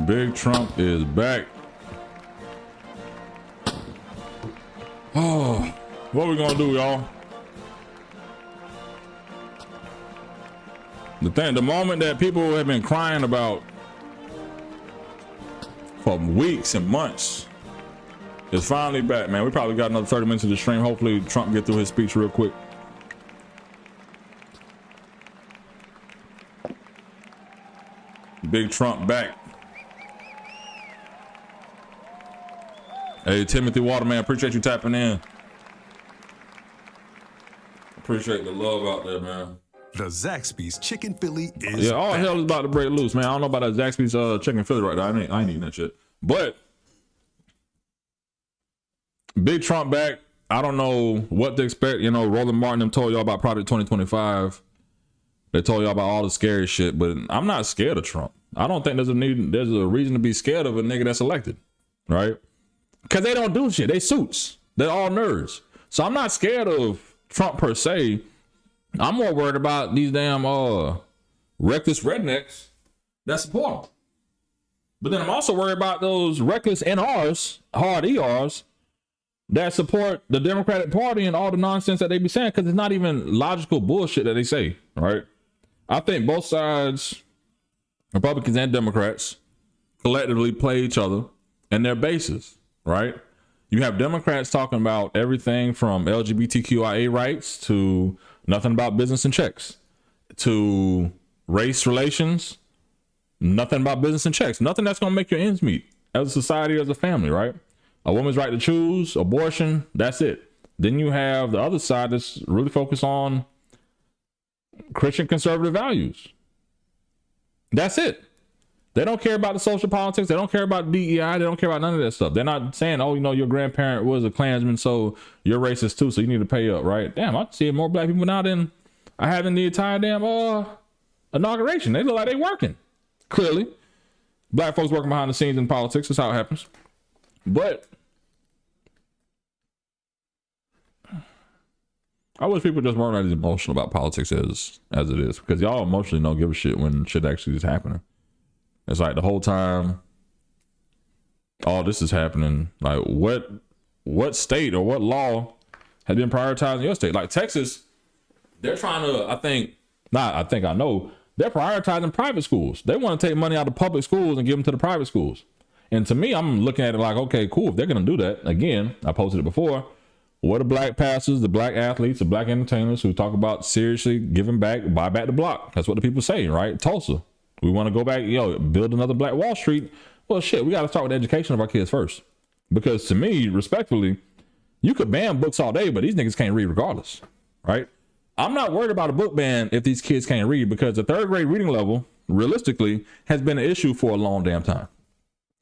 Big Trump is back. Oh, what we gonna do, y'all? The moment that people have been crying about for weeks and months is finally back, man. We probably got another 30 minutes of the stream. Hopefully Trump get through his speech real quick. Big Trump back. Hey, Timothy Waterman, appreciate you tapping in. Appreciate the love out there, man. The Zaxby's Chicken Philly is all back. hell is about to break loose, man. I don't know about that Zaxby's Chicken Philly right now. I ain't eating that shit. But Big Trump back. I don't know what to expect. You know, Roland Martin them told y'all about Project 2025. They told y'all about all the scary shit, but I'm not scared of Trump. I don't think there's a reason to be scared of a nigga that's elected, right? Because they don't do shit. They suits. They're all nerds. So I'm not scared of Trump per se. I'm more worried about these damn reckless rednecks that support him. But then I'm also worried about those reckless NRs, hard ERs, that support the Democratic Party and all the nonsense that they be saying, because it's not even logical bullshit that they say, right? I think both sides, Republicans and Democrats, collectively play each other and their bases, right? You have Democrats talking about everything from LGBTQIA rights to nothing about business and checks, to race relations, nothing about business and checks, nothing that's going to make your ends meet as a society, as a family, right? A woman's right to choose, abortion, that's it. Then you have the other side that's really focused on Christian conservative values. That's it. They don't care about the social politics. They don't care about DEI. They don't care about none of that stuff. They're not saying, oh, you know, your grandparent was a Klansman, so you're racist too, so you need to pay up, right? Damn, I see more black people now than I have in the entire damn inauguration. They look like they working. Clearly. Black folks working behind the scenes in politics. That's how it happens. But I wish people just weren't as emotional about politics as it is, because y'all emotionally don't give a shit when shit actually is happening. It's like the whole time all this is happening, like what state or what law has been prioritizing your state? Like Texas, they're trying to, I know, they're prioritizing private schools. They want to take money out of public schools and give them to the private schools. And to me, I'm looking at it like, okay, cool. If they're going to do that, again, I posted it before. What are black pastors, the black athletes, the black entertainers who talk about seriously giving back, buy back the block? That's what the people say, right? Tulsa. We want to go back, build another Black Wall Street. Well, shit, we got to start with the education of our kids first. Because to me, respectfully, you could ban books all day, but these niggas can't read regardless, right? I'm not worried about a book ban if these kids can't read, because the third grade reading level, realistically, has been an issue for a long damn time.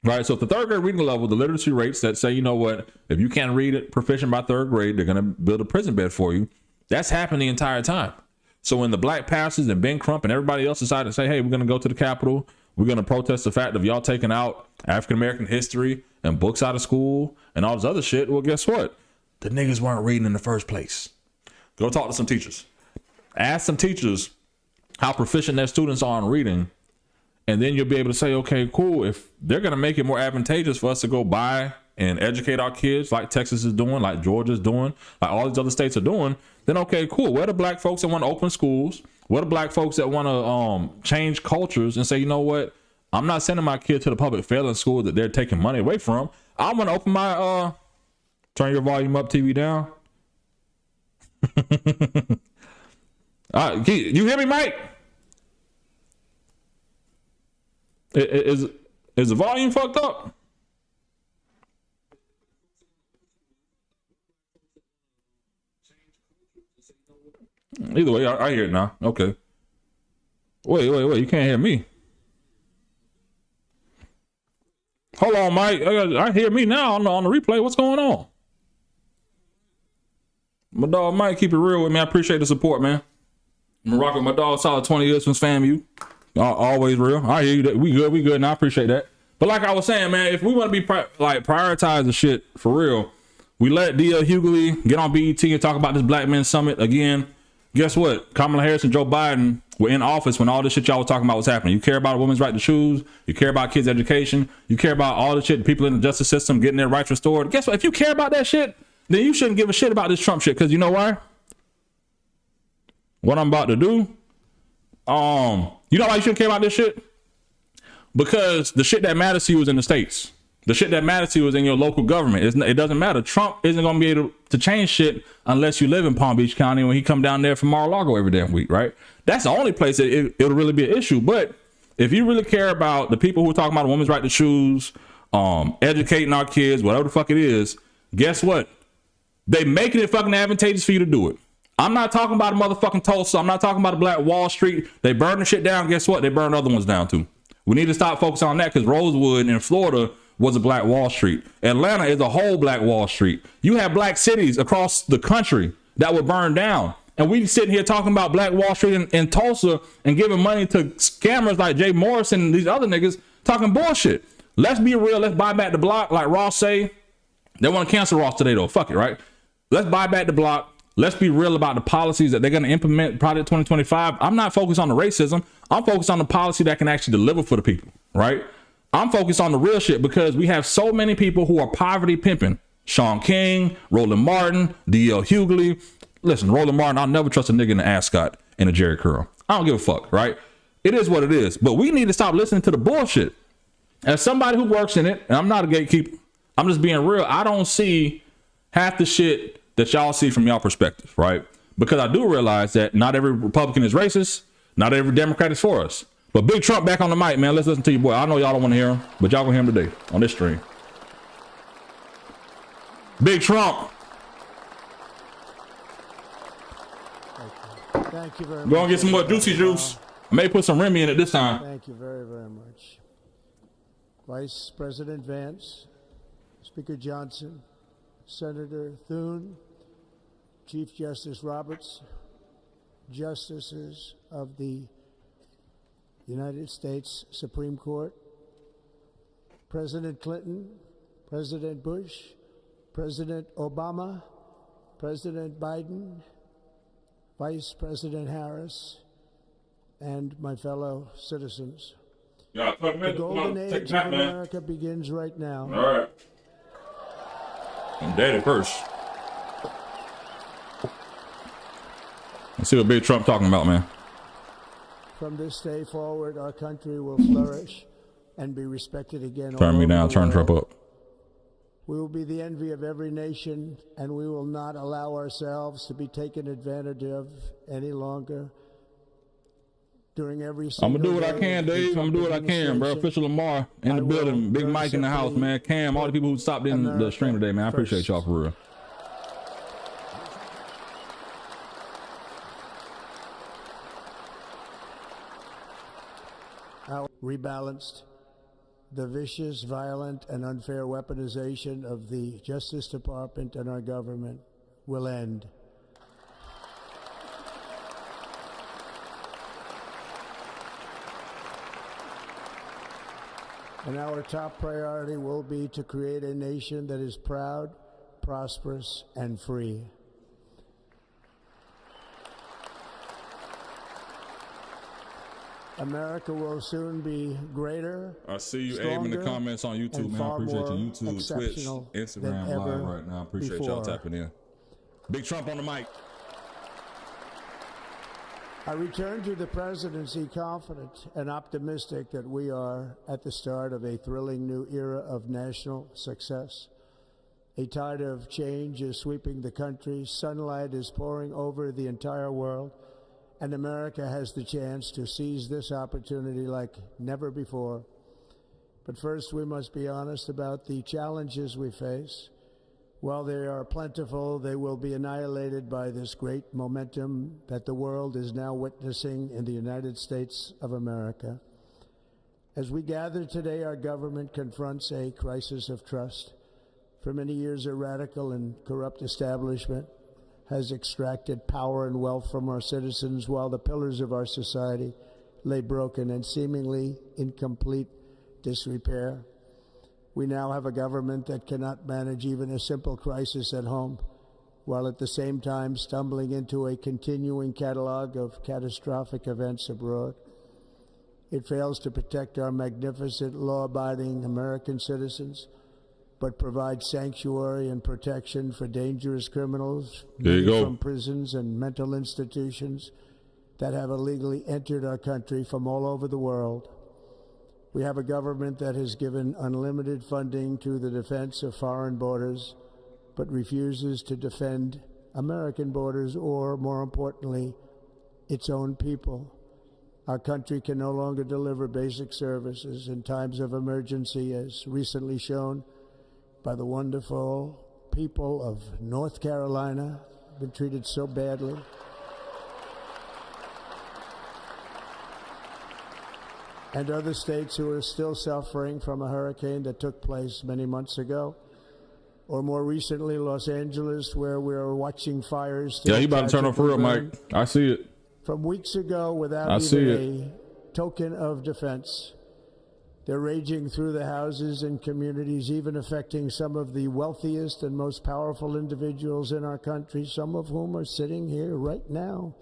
Right, so at the third grade reading level, the literacy rates that say, you know what, if you can't read it proficient by third grade, they're going to build a prison bed for you. That's happened the entire time. So when the black pastors and Ben Crump and everybody else decided to say, hey, we're going to go to the Capitol, we're going to protest the fact of y'all taking out African-American history and books out of school and all this other shit, well, guess what? The niggas weren't reading in the first place. Go talk to some teachers. Ask some teachers how proficient their students are in reading. And then you'll be able to say, okay, cool. If they're going to make it more advantageous for us to go buy and educate our kids like Texas is doing, like Georgia's doing, like all these other states are doing, then okay, cool. Where are the black folks that want to open schools? Where are the black folks that want to change cultures and say, you know what? I'm not sending my kid to the public failing school that they're taking money away from. I'm going to open my, turn your volume up, TV down. You hear me, Mike? Is the volume fucked up? Either way, I hear it now. Okay. Wait. You can't hear me. Hold on, Mike. I hear me now on the replay. What's going on? My dog Mike, keep it real with me. I appreciate the support, man. I'm rocking with my dog, solid 20 years since FAMU. Always real. I hear you. We good, and I appreciate that. But like I was saying, man, if we want to be prioritize the shit for real, we let D.L. Hughley get on BET and talk about this Black Men Summit again. Guess what? Kamala Harris and Joe Biden were in office when all this shit y'all was talking about was happening. You care about a woman's right to choose. You care about kids' education. You care about all the shit, people in the justice system getting their rights restored. Guess what? If you care about that shit, then you shouldn't give a shit about this Trump shit. Because you know why? What I'm about to do, you know why you shouldn't care about this shit? Because the shit that matters to you is in the States. The shit that matters to you is in your local government. It doesn't matter. Trump isn't going to be able to change shit unless you live in Palm Beach County when he come down there from Mar-a-Lago every damn week, right? That's the only place that it'll really be an issue. But if you really care about the people who are talking about a woman's right to choose, educating our kids, whatever the fuck it is, guess what? They making it fucking advantageous for you to do it. I'm not talking about a motherfucking Tulsa. I'm not talking about a Black Wall Street. They burn the shit down. Guess what? They burn other ones down too. We need to stop focusing on that because Rosewood in Florida was a Black Wall Street. Atlanta is a whole Black Wall Street. You have black cities across the country that were burned down. And we sitting here talking about Black Wall Street in Tulsa and giving money to scammers like Jay Morrison and these other niggas talking bullshit. Let's be real. Let's buy back the block like Ross say. They want to cancel Ross today though. Fuck it, right? Let's buy back the block. Let's be real about the policies that they're going to implement Project 2025. I'm not focused on the racism. I'm focused on the policy that can actually deliver for the people, right? I'm focused on the real shit because we have so many people who are poverty pimping. Sean King, Roland Martin, D.L. Hughley. Listen, Roland Martin, I'll never trust a nigga in an ascot and a Jerry curl. I don't give a fuck, right? It is what it is. But we need to stop listening to the bullshit. As somebody who works in it, and I'm not a gatekeeper, I'm just being real. I don't see half the shit that y'all see from y'all perspective, right? Because I do realize that not every Republican is racist. Not every Democrat is for us. But Big Trump back on the mic, man. Let's listen to your boy. I know y'all don't want to hear him, but y'all gonna hear him today on this stream. Big Trump. Thank you very much. Go and get some more juicy juice. I may put some Remy in it this time. Thank you very, very much. Vice President Vance, Speaker Johnson, Senator Thune, Chief Justice Roberts, Justices of the United States Supreme Court, President Clinton, President Bush, President Obama, President Biden, Vice President Harris, and my fellow citizens. The golden age of America begins right now. All right. I'm daddy first. Let's see what Big Trump talking about, man. From this day forward, our country will flourish and be respected again. Turn me down, turn Trump up. We will be the envy of every nation, and we will not allow ourselves to be taken advantage of any longer. During every I'm gonna do what I can, Dave. I'm gonna do what I can, bro. Official Lamar in the building, Big Mike in the house, man. Cam, all the people who stopped in the stream today, man. I appreciate y'all for real. Rebalanced. The vicious, violent, and unfair weaponization of the Justice Department and our government will end. And our top priority will be to create a nation that is proud, prosperous, and free. America will soon be greater. I see you, Abe, in the comments on YouTube, man. I appreciate you. YouTube, Twitch, Instagram live right now. I appreciate y'all tapping in. Big Trump on the mic. I return to the presidency confident and optimistic that we are at the start of a thrilling new era of national success. A tide of change is sweeping the country. Sunlight is pouring over the entire world. And America has the chance to seize this opportunity like never before. But first, we must be honest about the challenges we face. While they are plentiful, they will be annihilated by this great momentum that the world is now witnessing in the United States of America. As we gather today, our government confronts a crisis of trust. For many years, a radical and corrupt establishment has extracted power and wealth from our citizens while the pillars of our society lay broken and seemingly in complete disrepair. We now have a government that cannot manage even a simple crisis at home, while at the same time stumbling into a continuing catalog of catastrophic events abroad. It fails to protect our magnificent, law-abiding American citizens, but provides sanctuary and protection for dangerous criminals from prisons and mental institutions that have illegally entered our country from all over the world. We have a government that has given unlimited funding to the defense of foreign borders, but refuses to defend American borders or, more importantly, its own people. Our country can no longer deliver basic services in times of emergency, as recently shown by the wonderful people of North Carolina, been treated so badly. And other states who are still suffering from a hurricane that took place many months ago. Or more recently, Los Angeles, where we're watching fires. Yeah, you about to turn on for real, Mike. I see it. From weeks ago without even a token of defense. They're raging through the houses and communities, even affecting some of the wealthiest and most powerful individuals in our country, some of whom are sitting here right now.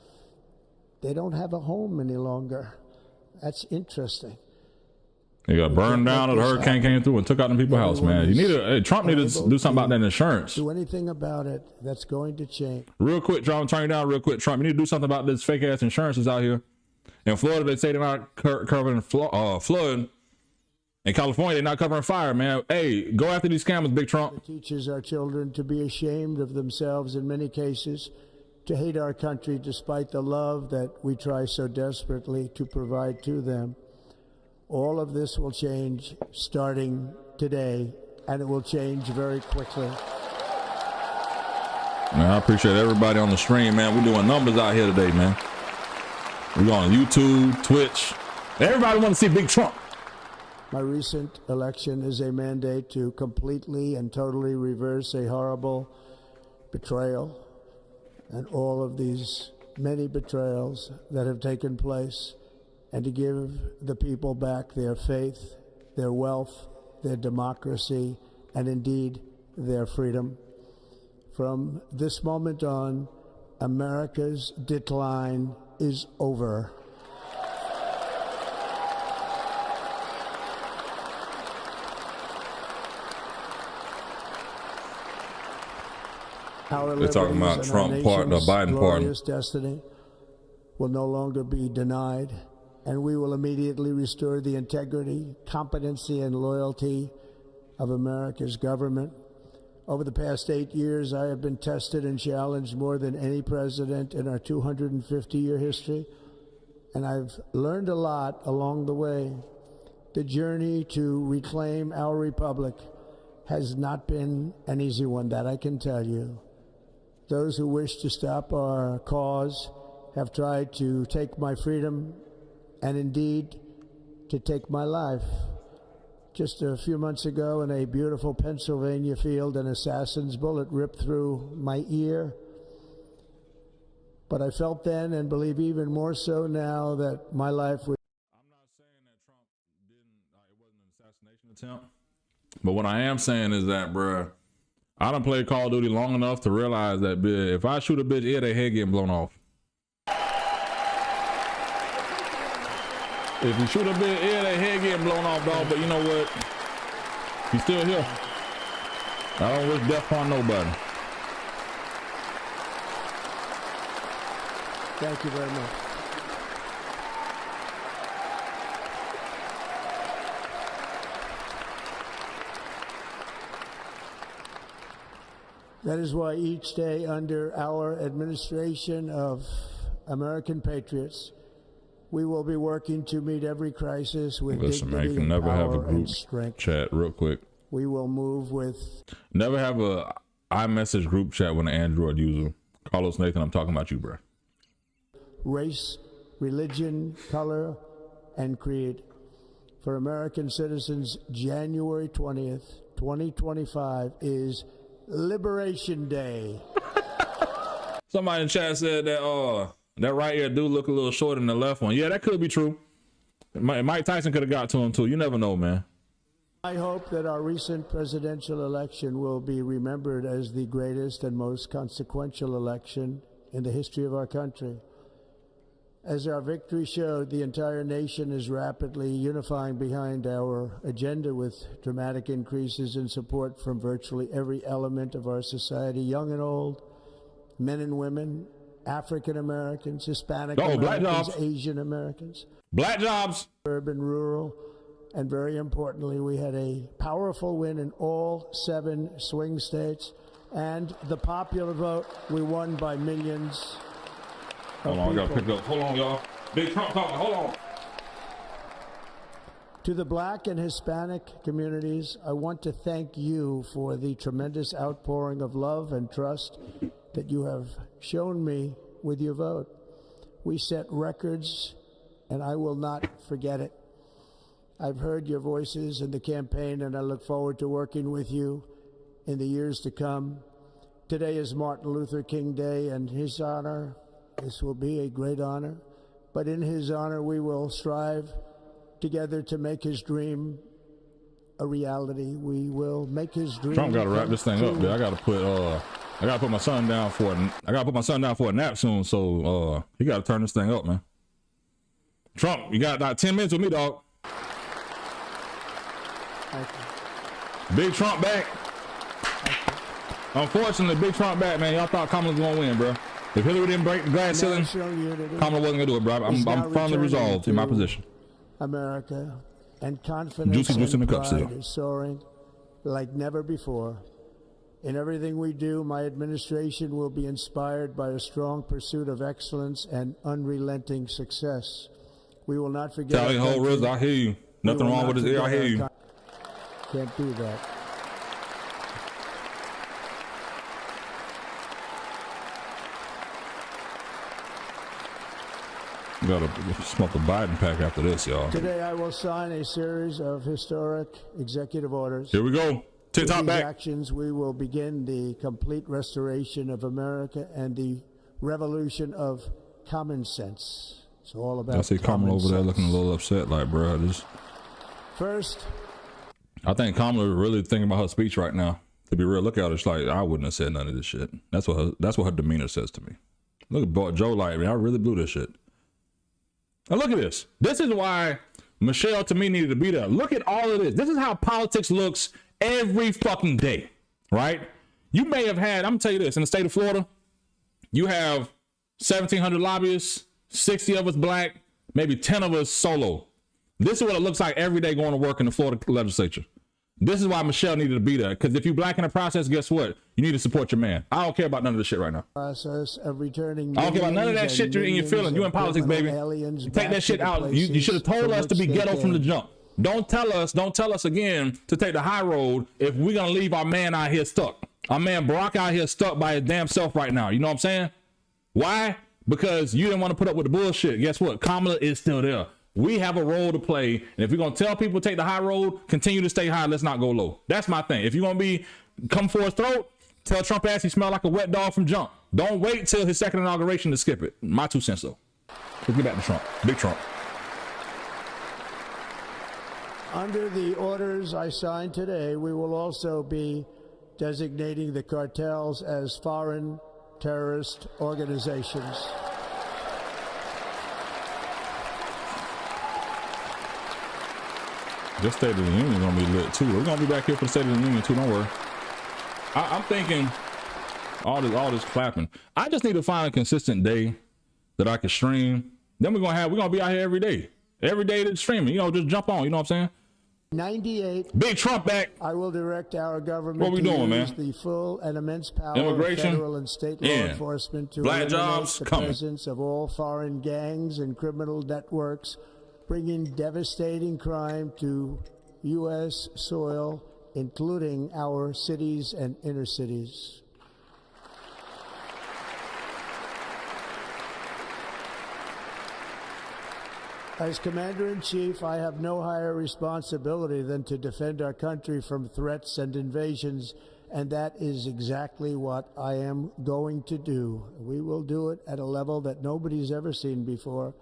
They don't have a home any longer. That's interesting. They got burned down, or the hurricane came through and took out them people's house, man. Trump needs to do something about that insurance. Do anything about it that's going to change. Real quick, Trump, turn you down real quick. Trump, you need to do something about this fake ass insurance that's out here. In Florida, they say they're not covering flood. In California, they're not covering fire, man. Hey, go after these scammers, Big Trump. It teaches our children to be ashamed of themselves in many cases, to hate our country despite the love that we try so desperately to provide to them. All of this will change starting today, and it will change very quickly. Man, I appreciate everybody on the stream, man. We're doing numbers out here today, man. We're on YouTube, Twitch. Everybody want to see Big Trump. My recent election is a mandate to completely and totally reverse a horrible betrayal and all of these many betrayals that have taken place, and to give the people back their faith, their wealth, their democracy, and indeed their freedom. From this moment on, America's decline is over. They're talking about Trump pardon, Biden pardon. Destiny will no longer be denied, and we will immediately restore the integrity, competency, and loyalty of America's government. Over the past 8 years, I have been tested and challenged more than any president in our 250-year history, and I've learned a lot along the way. The journey to reclaim our republic has not been an easy one, that I can tell you. Those who wish to stop our cause have tried to take my freedom and indeed to take my life. Just a few months ago in a beautiful Pennsylvania field, an assassin's bullet ripped through my ear. But I felt then, and believe even more so now, that my life was... I'm not saying that Trump it wasn't an assassination attempt. But what I am saying is that, bruh, I done played Call of Duty long enough to realize that if I shoot a bitch ear, their head getting blown off. If you shoot a bitch ear, their head getting blown off, dog. But you know what? He's still here. I don't wish death upon nobody. Thank you very much. That is why each day under our administration of American patriots, we will be working to meet every crisis with Listen, dignity, man, you can never have a power, group and strength. chat real quick. We will move with... Never have a iMessage group chat with an Android user. Carlos Nathan, I'm talking about you, bro. Race, religion, color, and creed. For American citizens, January 20th, 2025 is Liberation Day. Somebody in chat said that that right ear do look a little shorter than the left one. Yeah, that could be true. Mike Tyson could have got to him too. You never know, man. I hope that our recent presidential election will be remembered as the greatest and most consequential election in the history of our country. As our victory showed, the entire nation is rapidly unifying behind our agenda with dramatic increases in support from virtually every element of our society, young and old, men and women, African Americans, Hispanic Americans, Asian Americans, black jobs, urban, rural, and very importantly, we had a powerful win in all 7 swing states, and the popular vote, we won by millions. Hold on, I gotta pick up. Hold on, y'all. Big Trump talking. Hold on. To the black and Hispanic communities, I want to thank you for the tremendous outpouring of love and trust that you have shown me with your vote. We set records, and I will not forget it. I've heard your voices in the campaign, and I look forward to working with you in the years to come. Today is Martin Luther King Day, and his honor, this will be a great honor, but in his honor, we will strive together to make his dream a reality. We will make his dream. Trump got to wrap this thing up, man. I got to put my son down for a nap soon, so he got to turn this thing up, man. Trump, you got about 10 minutes with me, dog. Big Trump back. Unfortunately, Big Trump back, man. Y'all thought Kamala was gonna win, bro. If Hillary didn't break the glass ceiling, Kamala wasn't gonna do it, bro. I'm firmly resolved in my position. America, and confidence and pride is soaring like never before. In everything we do, my administration will be inspired by a strong pursuit of excellence and unrelenting success. We will not forget. I hear you. Nothing wrong with his ear. I hear you. Can't do that. You gotta smoke a Biden pack after this, y'all. Today I will sign a series of historic executive orders. Here we go. TikTok back. Actions, we will begin the complete restoration of America and the revolution of common sense. It's all about. I see Kamala over there looking a little upset, like, bro. First, I think Kamala really thinking about her speech right now. To be real, look at her. It's like, I wouldn't have said none of this shit. That's what her demeanor says to me. Look at Joe, like, man, I really blew this shit. Now look at this. This is why Michelle to me needed to be there. Look at all of this. This is how politics looks every fucking day, right? You may have had, I'm gonna tell you this, in the state of Florida, you have 1,700 lobbyists, 60 of us black, maybe 10 of us solo. This is what it looks like every day going to work in the Florida legislature. This is why Michelle needed to be there. Because if you black in the process, guess what? You need to support your man. I don't care about none of this shit right now. Process of returning. I don't care about none of that shit you're in your feelings. You in politics, baby. Take that shit out. You should have told us to be ghetto from the jump. Don't tell us again to take the high road if we're going to leave our man out here stuck. Our man Barack out here stuck by his damn self right now. You know what I'm saying? Why? Because you didn't want to put up with the bullshit. Guess what? Kamala is still there. We have a role to play, and if we're gonna tell people to take the high road, continue to stay high. Let's not go low. That's my thing. If you're gonna come for his throat, tell Trump ass he smell like a wet dog from jump. Don't wait till his second inauguration to skip it. My 2 cents though. Let's get back to Trump. Big Trump. Under the orders I signed today, we will also be designating the cartels as foreign terrorist organizations. This State of the Union is gonna be lit too. We're gonna be back here for the State of the Union too. Don't worry. I'm thinking all this clapping. I just need to find a consistent day that I can stream. Then we're gonna be out here every day that's streaming. You know, just jump on. You know what I'm saying? 98. Big Trump back. I will direct our government what we doing, to use man? the full and immense power Immigration, of federal and state law enforcement to black eliminate jobs the coming. presence of all foreign gangs and criminal networks, bringing devastating crime to U.S. soil, including our cities and inner cities. As Commander-in-Chief, I have no higher responsibility than to defend our country from threats and invasions, and that is exactly what I am going to do. We will do it at a level that nobody's ever seen before.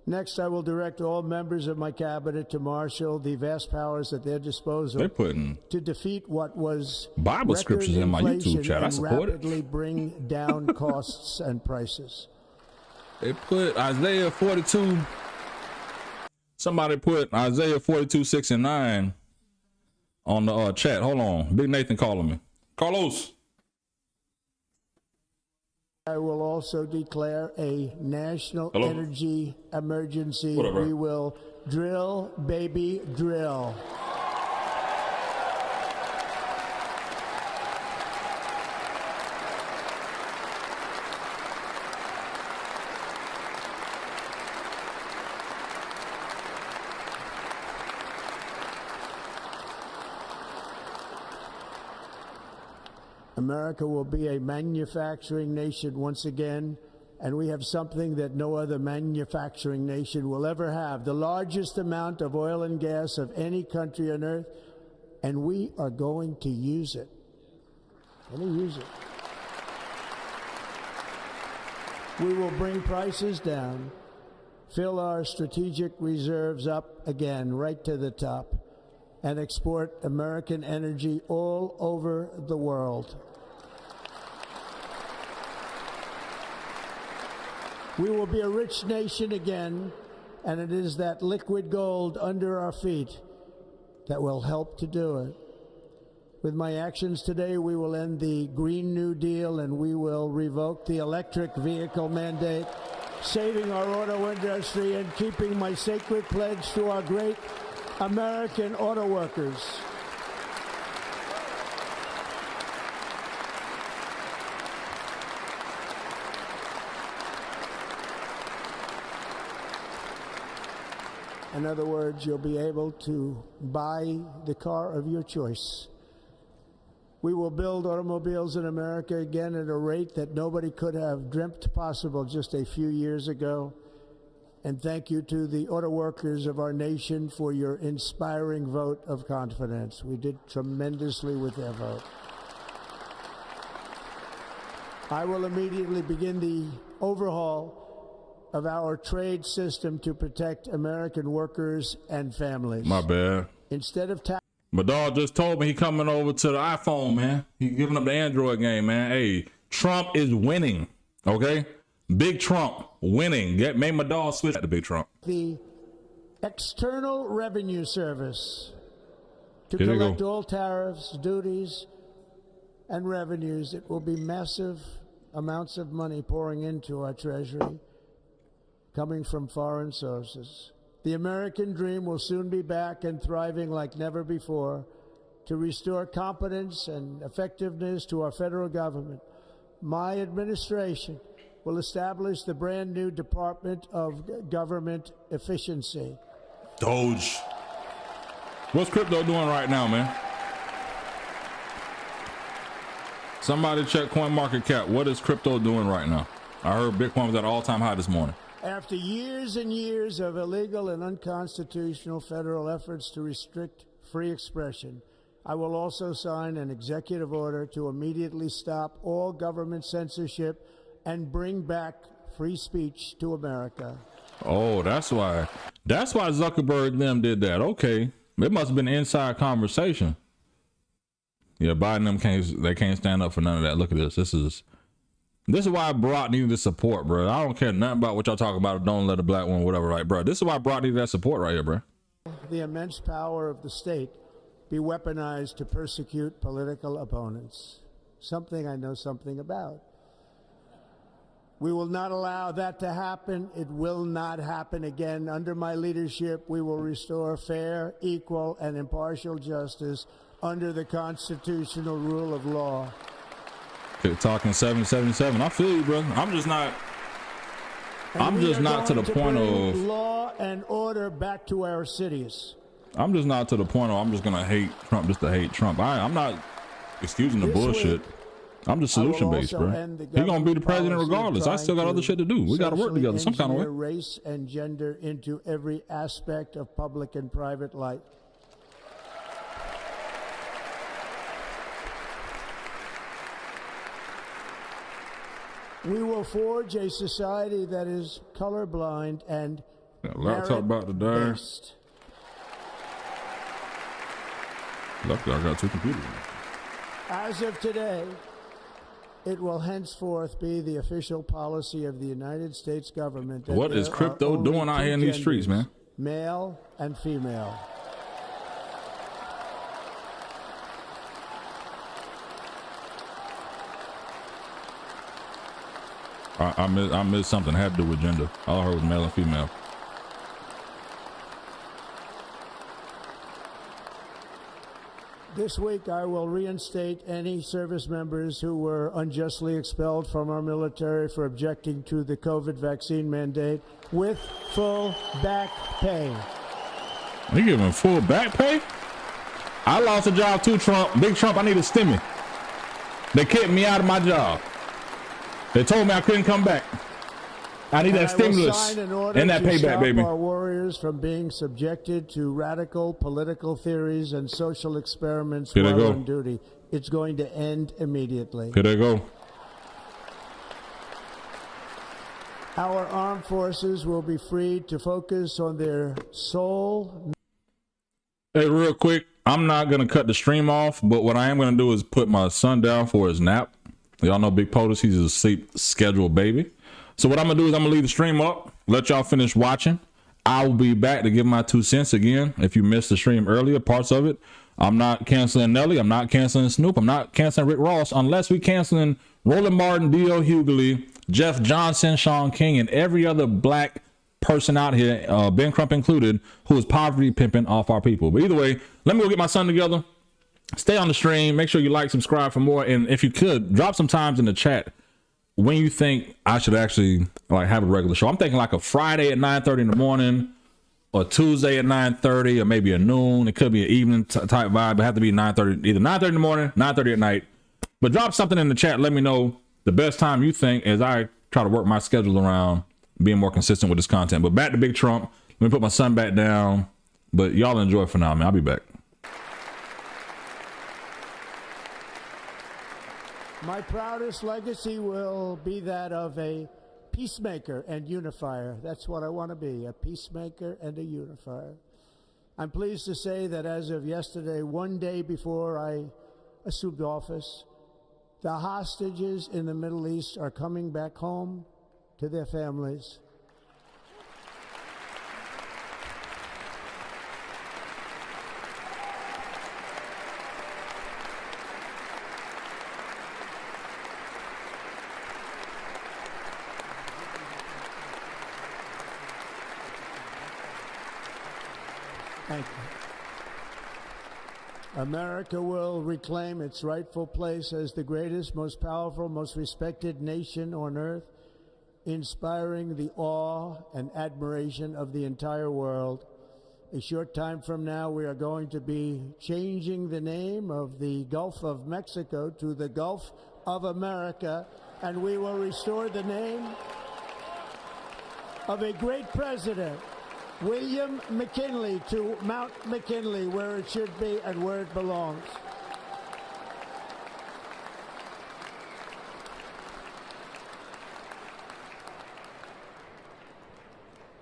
Next, I will direct all members of my cabinet to marshal the vast powers at their disposal They're putting to defeat what was Bible scriptures in my inflation YouTube chat. I and support it. rapidly bring down costs and prices. They put Isaiah 42. Somebody put Isaiah 42, 6 and 9 on the chat. Hold on. Big Nathan calling me. Carlos. I will also declare a national Hello? energy emergency. What up, bro? We will drill, baby, drill. America will be a manufacturing nation once again, and we have something that no other manufacturing nation will ever have, the largest amount of oil and gas of any country on earth, and we are going to use it. We will bring prices down, fill our strategic reserves up again, right to the top, and export American energy all over the world. We will be a rich nation again, and it is that liquid gold under our feet that will help to do it. With my actions today, we will end the Green New Deal and we will revoke the electric vehicle mandate, saving our auto industry and keeping my sacred pledge to our great American auto workers. In other words, you'll be able to buy the car of your choice. We will build automobiles in America again at a rate that nobody could have dreamt possible just a few years ago. And thank you to the auto workers of our nation for your inspiring vote of confidence. We did tremendously with their vote. I will immediately begin the overhaul of our trade system to protect American workers and families. My bad. Instead of tax. My dog just told me he coming over to the iPhone, man. He giving up the Android game, man. Hey, Trump is winning, okay? Big Trump winning. Made my dog switch to Big Trump. The External Revenue Service to Here they collect go. all tariffs, duties, and revenues. It will be massive amounts of money pouring into our treasury, coming from foreign sources. The American dream will soon be back and thriving like never before to restore competence and effectiveness to our federal government. My administration will establish the brand new Department of Government Efficiency. Doge. What's crypto doing right now, man? Somebody check CoinMarketCap. What is crypto doing right now? I heard Bitcoin was at an all-time high this morning. After years and years of illegal and unconstitutional federal efforts to restrict free expression, I will also sign an executive order to immediately stop all government censorship and bring back free speech to America. Oh, that's why Zuckerberg and them did that. Okay. It must have been an inside conversation. Yeah, Biden and them can't stand up for none of that. Look at this. This is why Brock needed the support, bro. I don't care nothing about what y'all talk about. Don't let a black woman, whatever, right, bro. This is why Brock needed that support right here, bro. The immense power of the state be weaponized to persecute political opponents. Something I know something about. We will not allow that to happen. It will not happen again. Under my leadership, we will restore fair, equal, and impartial justice under the constitutional rule of law. Talking 777. I feel you, bro. I'm just not to the point of law and order back to our cities. I'm just not to the point of I'm just gonna hate Trump just to hate Trump. I'm not excusing the bullshit. I'm just solution based, bro. He's gonna be the president regardless. I still got other shit to do. We gotta work together some kind of way. Race and gender into every aspect of public and private life. We will forge a society that is colorblind and Got a laptop about to die. Based. Luckily, I got 2 computers. As of today, it will henceforth be the official policy of the United States government. What is crypto doing out here in these streets, man? Male and female. I missed something. Had to do with gender. All I heard was male and female. This week, I will reinstate any service members who were unjustly expelled from our military for objecting to the COVID vaccine mandate with full back pay. You giving full back pay? I lost a job too, Trump. Big Trump, I need a stimmy. They kicked me out of my job. They told me I couldn't come back. I need that stimulus and that payback, baby. Our warriors from being subjected to radical political theories and social experiments while on duty. It's going to end immediately. Here they go. Our armed forces will be free to focus on their sole. Hey, real quick, I'm not going to cut the stream off, but what I am going to do is put my son down for his nap. Y'all know Big POTUS, he's a sleep schedule baby. So what I'm going to do is I'm going to leave the stream up, let y'all finish watching. I will be back to give my 2 cents again. If you missed the stream earlier, parts of it, I'm not canceling Nelly. I'm not canceling Snoop. I'm not canceling Rick Ross unless we canceling Roland Martin, D.L. Hughley, Jeff Johnson, Sean King, and every other black person out here, Ben Crump included, who is poverty pimping off our people. But either way, let me go get my son together. Stay on the stream. Make sure you like, subscribe for more. And if you could, drop some times in the chat when you think I should actually like have a regular show. I'm thinking like a Friday at 9:30 in the morning, or Tuesday at 9:30, or maybe a noon. It could be an evening type vibe. It have to be 9:30, either 9:30 in the morning, 9:30 at night. But drop something in the chat. Let me know the best time you think as I try to work my schedule around being more consistent with this content. But back to Big Trump. Let me put my son back down. But y'all enjoy for now, man. I'll be back. My proudest legacy will be that of a peacemaker and unifier. That's what I want to be, a peacemaker and a unifier. I'm pleased to say that as of yesterday, one day before I assumed office, the hostages in the Middle East are coming back home to their families. Thank you. America will reclaim its rightful place as the greatest, most powerful, most respected nation on earth, inspiring the awe and admiration of the entire world. A short time from now, we are going to be changing the name of the Gulf of Mexico to the Gulf of America, and we will restore the name of a great president, William McKinley, to Mount McKinley, where it should be and where it belongs.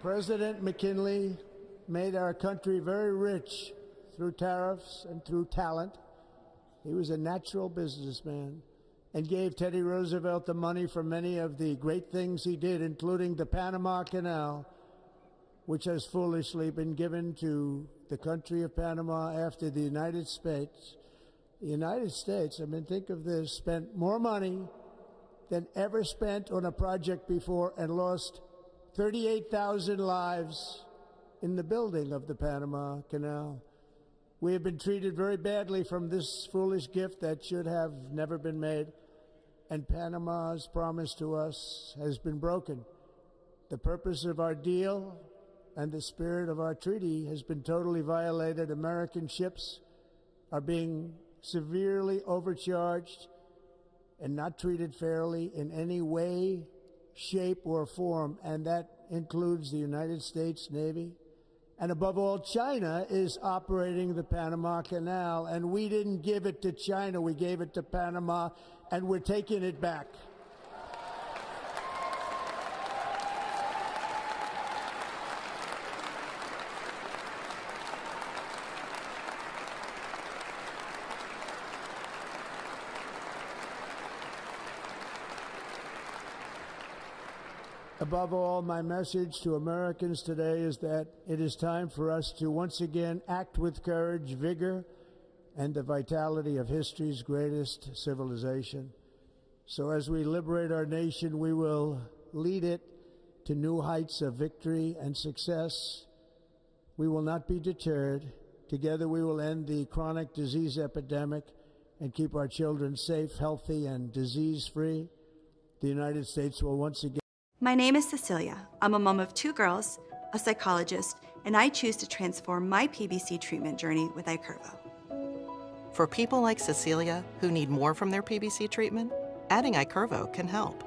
President McKinley made our country very rich through tariffs and through talent. He was a natural businessman and gave Teddy Roosevelt the money for many of the great things he did, including the Panama Canal, which has foolishly been given to the country of Panama after the United States. The United States, I mean, think of this, spent more money than ever spent on a project before and lost 38,000 lives in the building of the Panama Canal. We have been treated very badly from this foolish gift that should have never been made, and Panama's promise to us has been broken. The purpose of our deal and the spirit of our treaty has been totally violated. American ships are being severely overcharged and not treated fairly in any way, shape, or form, and that includes the United States Navy. And above all, China is operating the Panama Canal, and we didn't give it to China, we gave it to Panama, and we're taking it back. Above all, my message to Americans today is that it is time for us to once again act with courage, vigor, and the vitality of history's greatest civilization. So as we liberate our nation, we will lead it to new heights of victory and success. We will not be deterred. Together we will end the chronic disease epidemic and keep our children safe, healthy, and disease-free. The United States will once again... My name is Cecilia. I'm a mom of 2 girls, a psychologist, and I choose to transform my PBC treatment journey with Icurvo. For people like Cecilia who need more from their PBC treatment, adding Icurvo can help.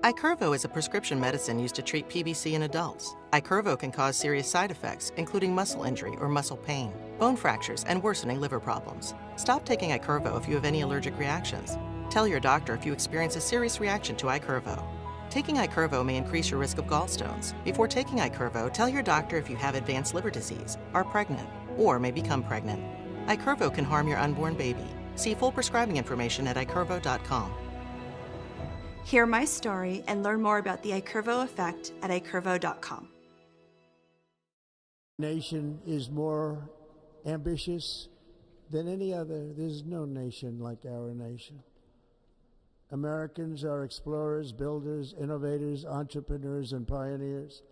Icurvo is a prescription medicine used to treat PBC in adults. Icurvo can cause serious side effects, including muscle injury or muscle pain, bone fractures, and worsening liver problems. Stop taking Icurvo if you have any allergic reactions. Tell your doctor if you experience a serious reaction to Icurvo. Taking Icurvo may increase your risk of gallstones. Before taking Icurvo, tell your doctor if you have advanced liver disease, are pregnant, or may become pregnant. Icurvo can harm your unborn baby. See full prescribing information at icurvo.com. Hear my story and learn more about the Icurvo effect at icurvo.com. Nation is more ambitious than any other. There's no nation like our nation. Americans are explorers, builders, innovators, entrepreneurs, and pioneers.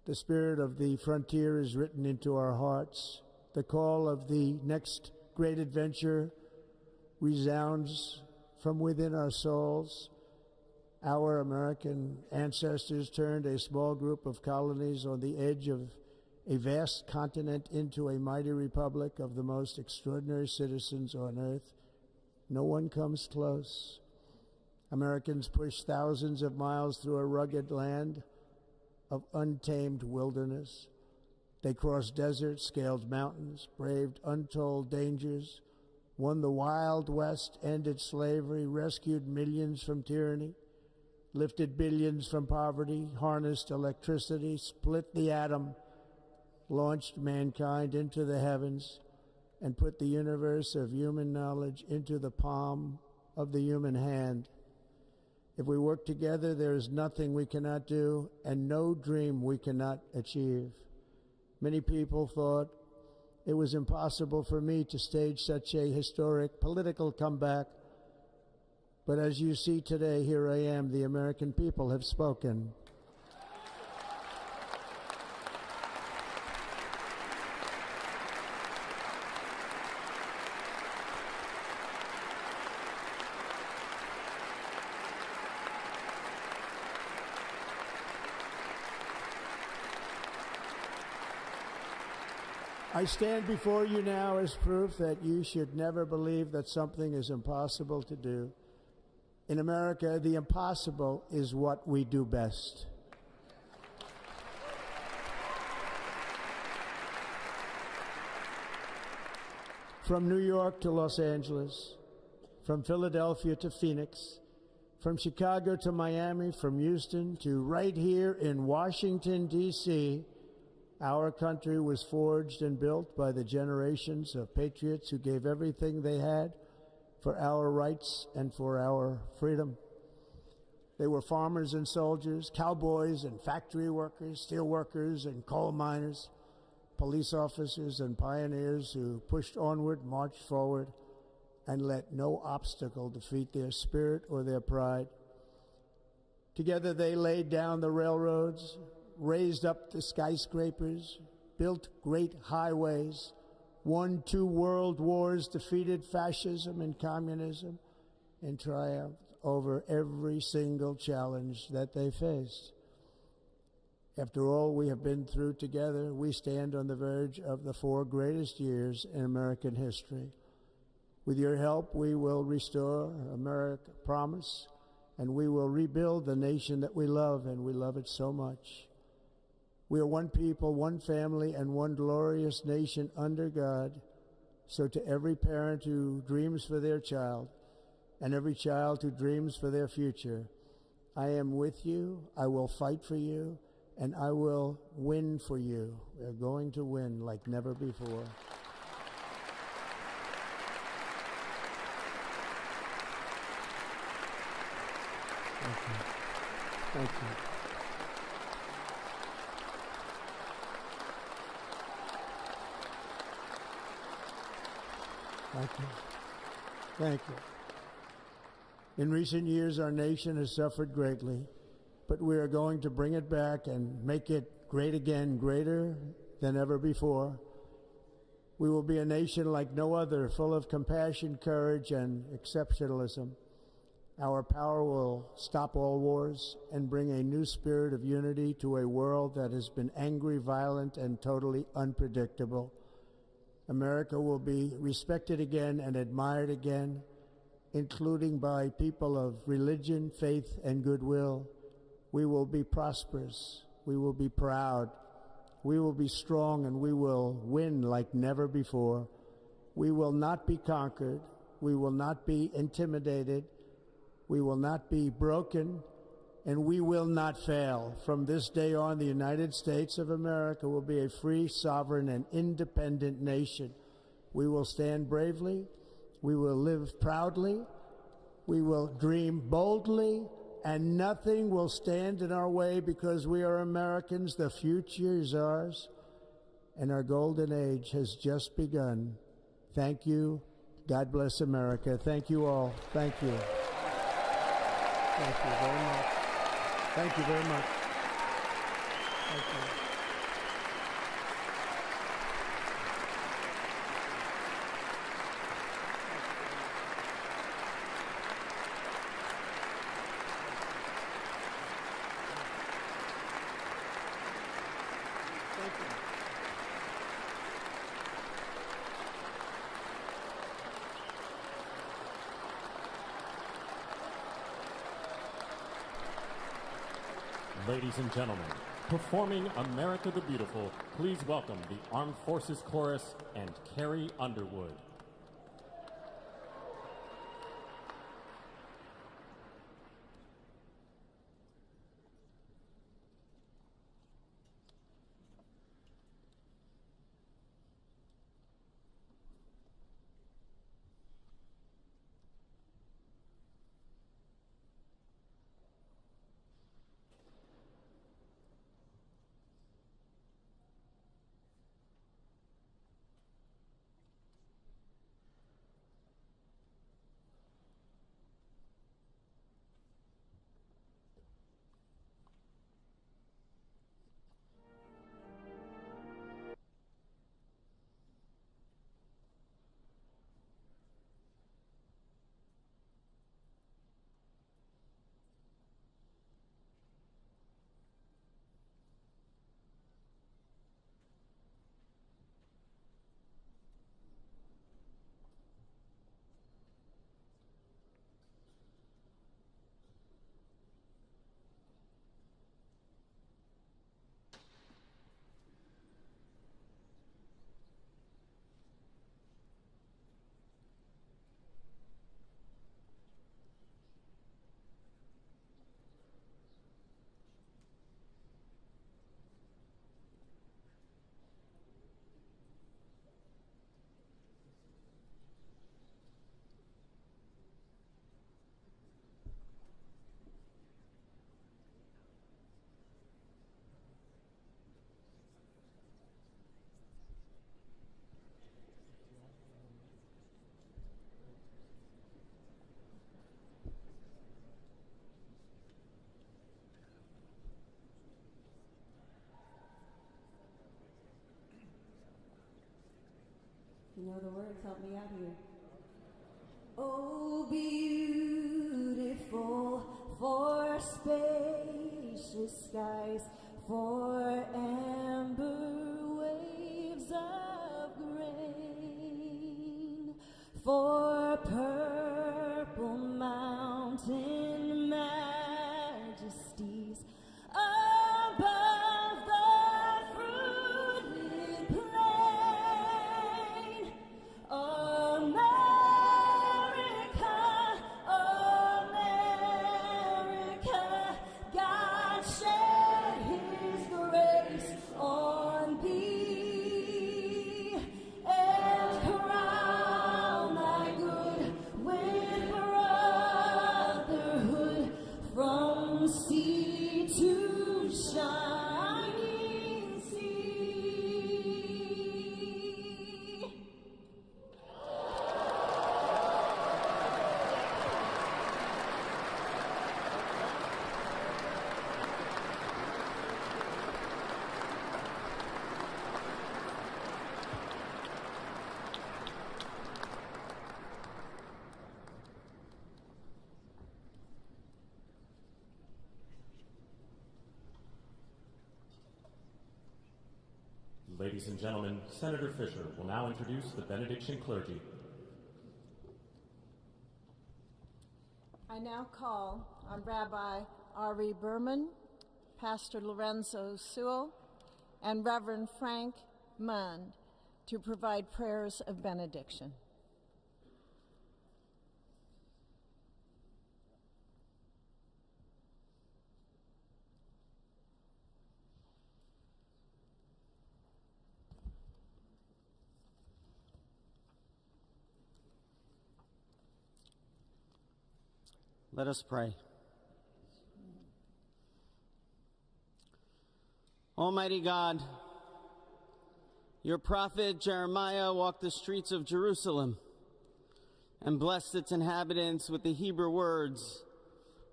The spirit of the frontier is written into our hearts. The call of the next great adventure resounds from within our souls. Our American ancestors turned a small group of colonies on the edge of a vast continent into a mighty republic of the most extraordinary citizens on earth. No one comes close. Americans pushed thousands of miles through a rugged land of untamed wilderness. They crossed deserts, scaled mountains, braved untold dangers, won the Wild West, ended slavery, rescued millions from tyranny, lifted billions from poverty, harnessed electricity, split the atom, launched mankind into the heavens, and put the universe of human knowledge into the palm of the human hand. If we work together, there is nothing we cannot do and no dream we cannot achieve. Many people thought it was impossible for me to stage such a historic political comeback. But as you see today, here I am. The American people have spoken. I stand before you now as proof that you should never believe that something is impossible to do. In America, the impossible is what we do best. From New York to Los Angeles, from Philadelphia to Phoenix, from Chicago to Miami, from Houston to right here in Washington, D.C., our country was forged and built by the generations of patriots who gave everything they had for our rights and for our freedom. They were farmers and soldiers, cowboys and factory workers, steel workers and coal miners, police officers and pioneers who pushed onward, marched forward, and let no obstacle defeat their spirit or their pride. Together they laid down the railroads, raised up the skyscrapers, built great highways, won 2 world wars, defeated fascism and communism, and triumphed over every single challenge that they faced. After all we have been through together, we stand on the verge of the 4 greatest years in American history. With your help, we will restore America promise, and we will rebuild the nation that we love, and we love it so much. We are one people, one family, and one glorious nation under God. So to every parent who dreams for their child, and every child who dreams for their future, I am with you, I will fight for you, and I will win for you. We are going to win like never before. Thank you. Thank you. Thank you. Thank you. In recent years, our nation has suffered greatly, but we are going to bring it back and make it great again, greater than ever before. We will be a nation like no other, full of compassion, courage, and exceptionalism. Our power will stop all wars and bring a new spirit of unity to a world that has been angry, violent, and totally unpredictable. America will be respected again and admired again, including by people of religion, faith, and goodwill. We will be prosperous. We will be proud. We will be strong, and we will win like never before. We will not be conquered. We will not be intimidated. We will not be broken, and we will not fail. From this day on, the United States of America will be a free, sovereign, and independent nation. We will stand bravely. We will live proudly. We will dream boldly, and nothing will stand in our way because we are Americans. The future is ours, and our golden age has just begun. Thank you. God bless America. Thank you all. Thank you. Thank you very much. Thank you very much. Thank you. Ladies and gentlemen, performing America the Beautiful, please welcome the Armed Forces Chorus and Carrie Underwood. You know the words, help me out here. Oh, beautiful for spacious skies, for amber waves of grain, for purple mountain majesties above the fruited plain. America, America, God shed His grace on thee and crown thy good Ladies and gentlemen, Senator Fisher will now introduce the benediction clergy. I now call on Rabbi Ari Berman, Pastor Lorenzo Sewell, and Reverend Frank Mund to provide prayers of benediction. Let us pray. Almighty God, your prophet Jeremiah walked the streets of Jerusalem and blessed its inhabitants with the Hebrew words,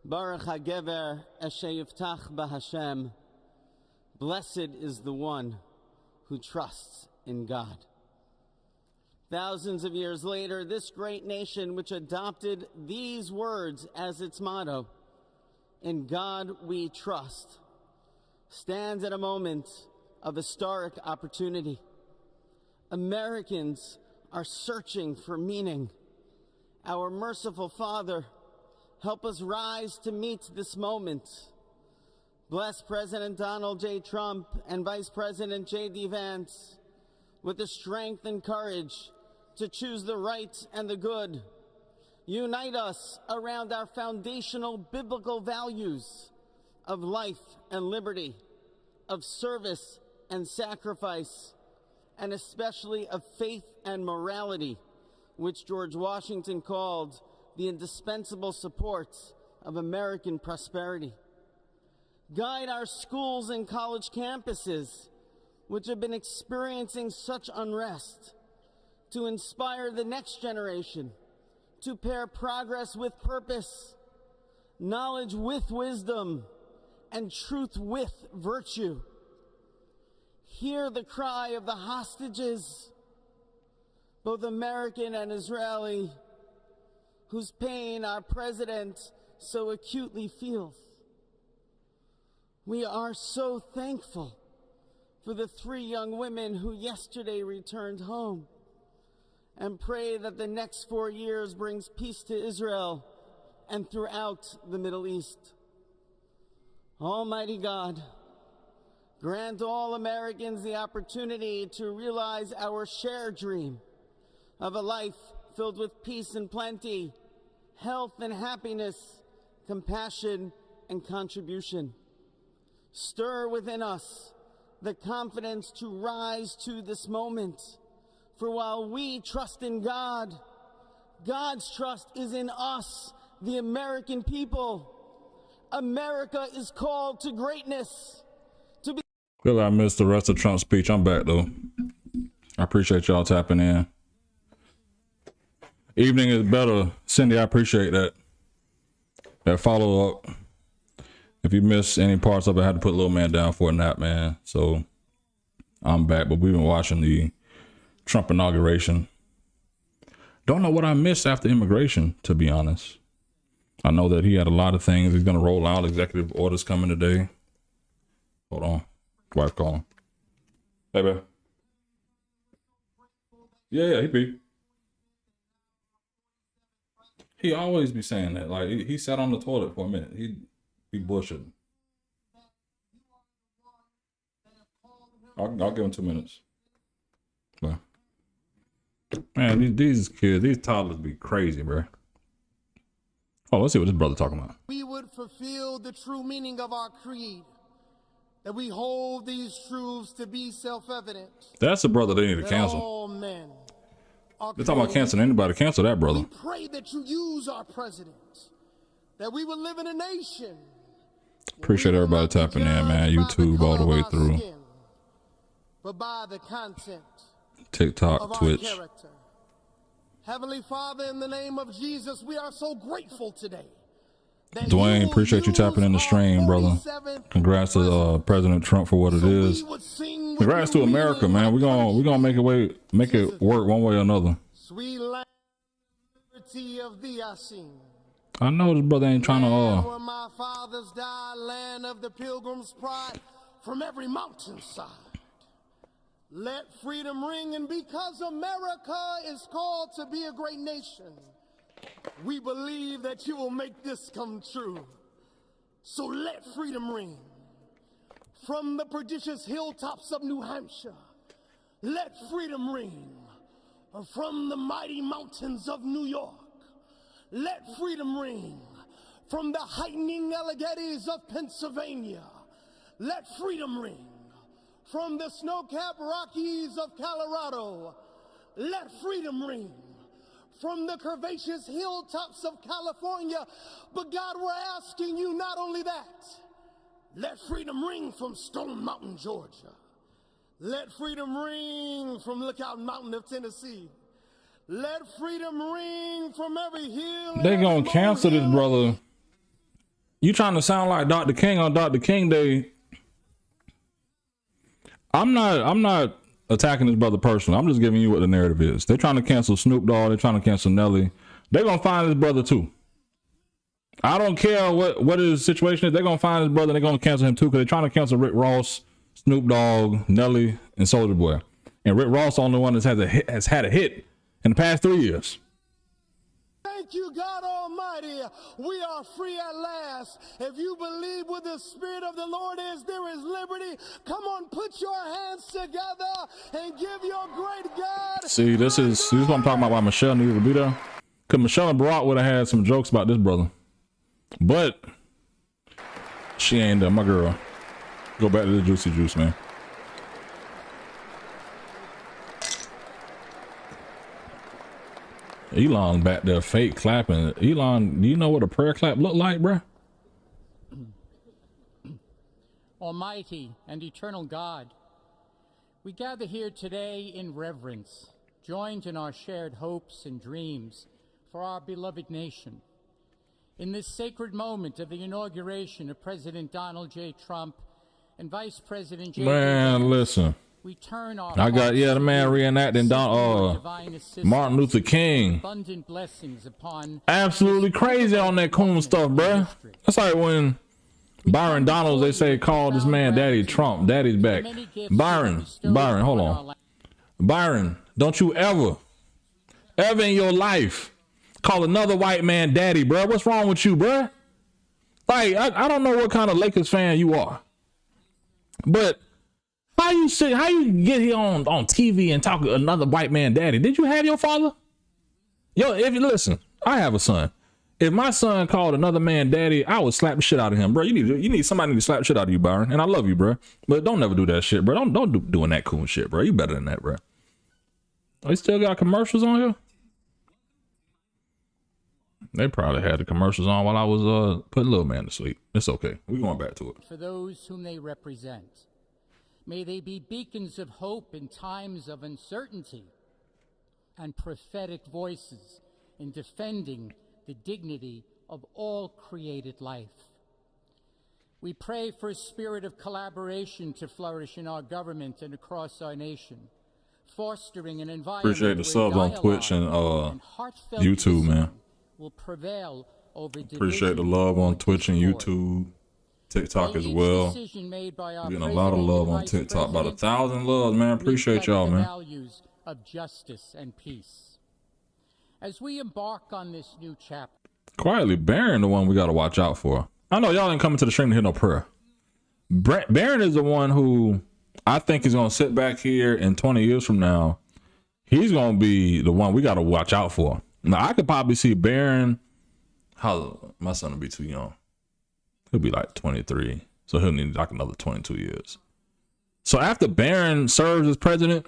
Baruch HaGever Asher Yiftach BaHashem. Blessed is the one who trusts in God. Thousands of years later, this great nation, which adopted these words as its motto, "In God we trust," stands at a moment of historic opportunity. Americans are searching for meaning. Our merciful Father, help us rise to meet this moment. Bless President Donald J. Trump and Vice President J.D. Vance with the strength and courage to choose the right and the good. Unite us around our foundational biblical values of life and liberty, of service and sacrifice, and especially of faith and morality, which George Washington called the indispensable supports of American prosperity. Guide our schools and college campuses, which have been experiencing such unrest, to inspire the next generation to pair progress with purpose, knowledge with wisdom, and truth with virtue. Hear the cry of the hostages, both American and Israeli, whose pain our president so acutely feels. We are so thankful for the 3 young women who yesterday returned home, and pray that the next 4 years brings peace to Israel and throughout the Middle East. Almighty God, grant all Americans the opportunity to realize our shared dream of a life filled with peace and plenty, health and happiness, compassion and contribution. Stir within us the confidence to rise to this moment. For while we trust in God, God's trust is in us, the American people. America is called to greatness. To be. Well, I missed the rest of Trump's speech. I'm back though. I appreciate y'all tapping in. Evening is better. Cindy, I appreciate that follow up. If you missed any parts of it, I had to put little man down for a nap, man. So I'm back, but we've been watching the Trump inauguration. Don't know what I missed after immigration, to be honest. I know that he had a lot of things. He's going to roll out executive orders coming today. Hold on. Wife calling. Hey, babe. Yeah, he be. He always be saying that. Like, he sat on the toilet for a minute. He'd be bullshitting. I'll give him 2 minutes. But, man, these kids, these toddlers be crazy, bro. Oh, let's see what this brother talking about. We would fulfill the true meaning of our creed, that we hold these truths to be self-evident. That's the brother they need to cancel. All men are They're talking about canceling anybody. Cancel that brother. We pray that you use our president, that we will live in a nation. Appreciate everybody tapping in, man. YouTube all the way through. Skin, but by the content TikTok, of Twitch. our character. Heavenly Father, in the name of Jesus, we are so grateful today. Dwayne, appreciate you tapping in the stream, brother. Congrats to President Trump for what it is. Congrats to America, man. We're gonna make it work one way or another. Sweet liberty of thee I sing. I know this brother ain't trying to Where my fathers died, land of the pilgrim's pride, from every mountainside. Let freedom ring, and because America is called to be a great nation, we believe that you will make this come true. So let freedom ring. From the prodigious hilltops of New Hampshire, let freedom ring. From the mighty mountains of New York, let freedom ring. From the heightening Alleghenies of Pennsylvania, let freedom ring. From the snow-capped Rockies of Colorado, let freedom ring. From the curvaceous hilltops of California, but God, we're asking you not only that, let freedom ring from Stone Mountain, Georgia. Let freedom ring from Lookout Mountain of Tennessee. Let freedom ring from every hill. They gonna cancel this brother. You trying to sound like Dr. King on Dr. King Day. I'm not attacking this brother personally. I'm just giving you what the narrative is. They're trying to cancel Snoop Dogg. They're trying to cancel Nelly. They're gonna find this brother too. I don't care what his situation is. They're gonna find his brother. And they're gonna cancel him too because they're trying to cancel Rick Ross, Snoop Dogg, Nelly, and Soulja Boy. And Rick Ross, the only one that has had a hit in the past 3 years. Thank you, God Almighty. We are free at last. If you believe where the Spirit of the Lord is, there is liberty. Come on, put your hands together and give your great God. See, this is what I'm talking about. Why Michelle needed to be there. Because Michelle and Barack would have had some jokes about this brother, but she ain't there. My girl, go back to the juicy juice, man. Elon back there fake clapping. Elon, do you know what a prayer clap look like, bruh? Almighty and eternal God, we gather here today in reverence, joined in our shared hopes and dreams for our beloved nation. In this sacred moment of the inauguration of President Donald J. Trump and Vice President J. Man, listen. We turn our I got the man reenacting Martin Luther King. Abundant blessings upon absolutely crazy on that coon stuff, bruh. That's like when Byron Donalds, they say, called this man Daddy Trump. Daddy's back. Byron, hold on. Byron, don't you ever in your life call another white man daddy, bruh. What's wrong with you, bruh? Like, I don't know what kind of Lakers fan you are, but how you get here on TV and talk to another white man daddy? Did you have your father? Yo, if you listen, I have a son. If my son called another man daddy, I would slap the shit out of him, bro. You need somebody to slap the shit out of you, Byron. And I love you, bro. But don't never do that shit, bro. Don't do doing that cool shit, bro. You better than that, bro. They still got commercials on here? They probably had the commercials on while I was putting little man to sleep. It's okay. We're going back to it. For those whom they represent. May they be beacons of hope in times of uncertainty and prophetic voices in defending the dignity of all created life. We pray for a spirit of collaboration to flourish in our government and across our nation, fostering an environment appreciate the subs on Twitch and YouTube, man. Will prevail over appreciate the love on Twitch and YouTube. TikTok as well. Getting a lot of love on TikTok. About 1,000 loves, man. Appreciate y'all, man. Values of justice and peace. As we embark on this new chapter. Quietly, Barron, the one we got to watch out for. I know y'all ain't coming to the stream to hear no prayer. Barron is the one who I think is going to sit back here in 20 years from now. He's going to be the one we got to watch out for. Now, I could probably see Barron. My son will be too young. He'll be like 23, so he'll need like another 22 years. So after Barron serves as president,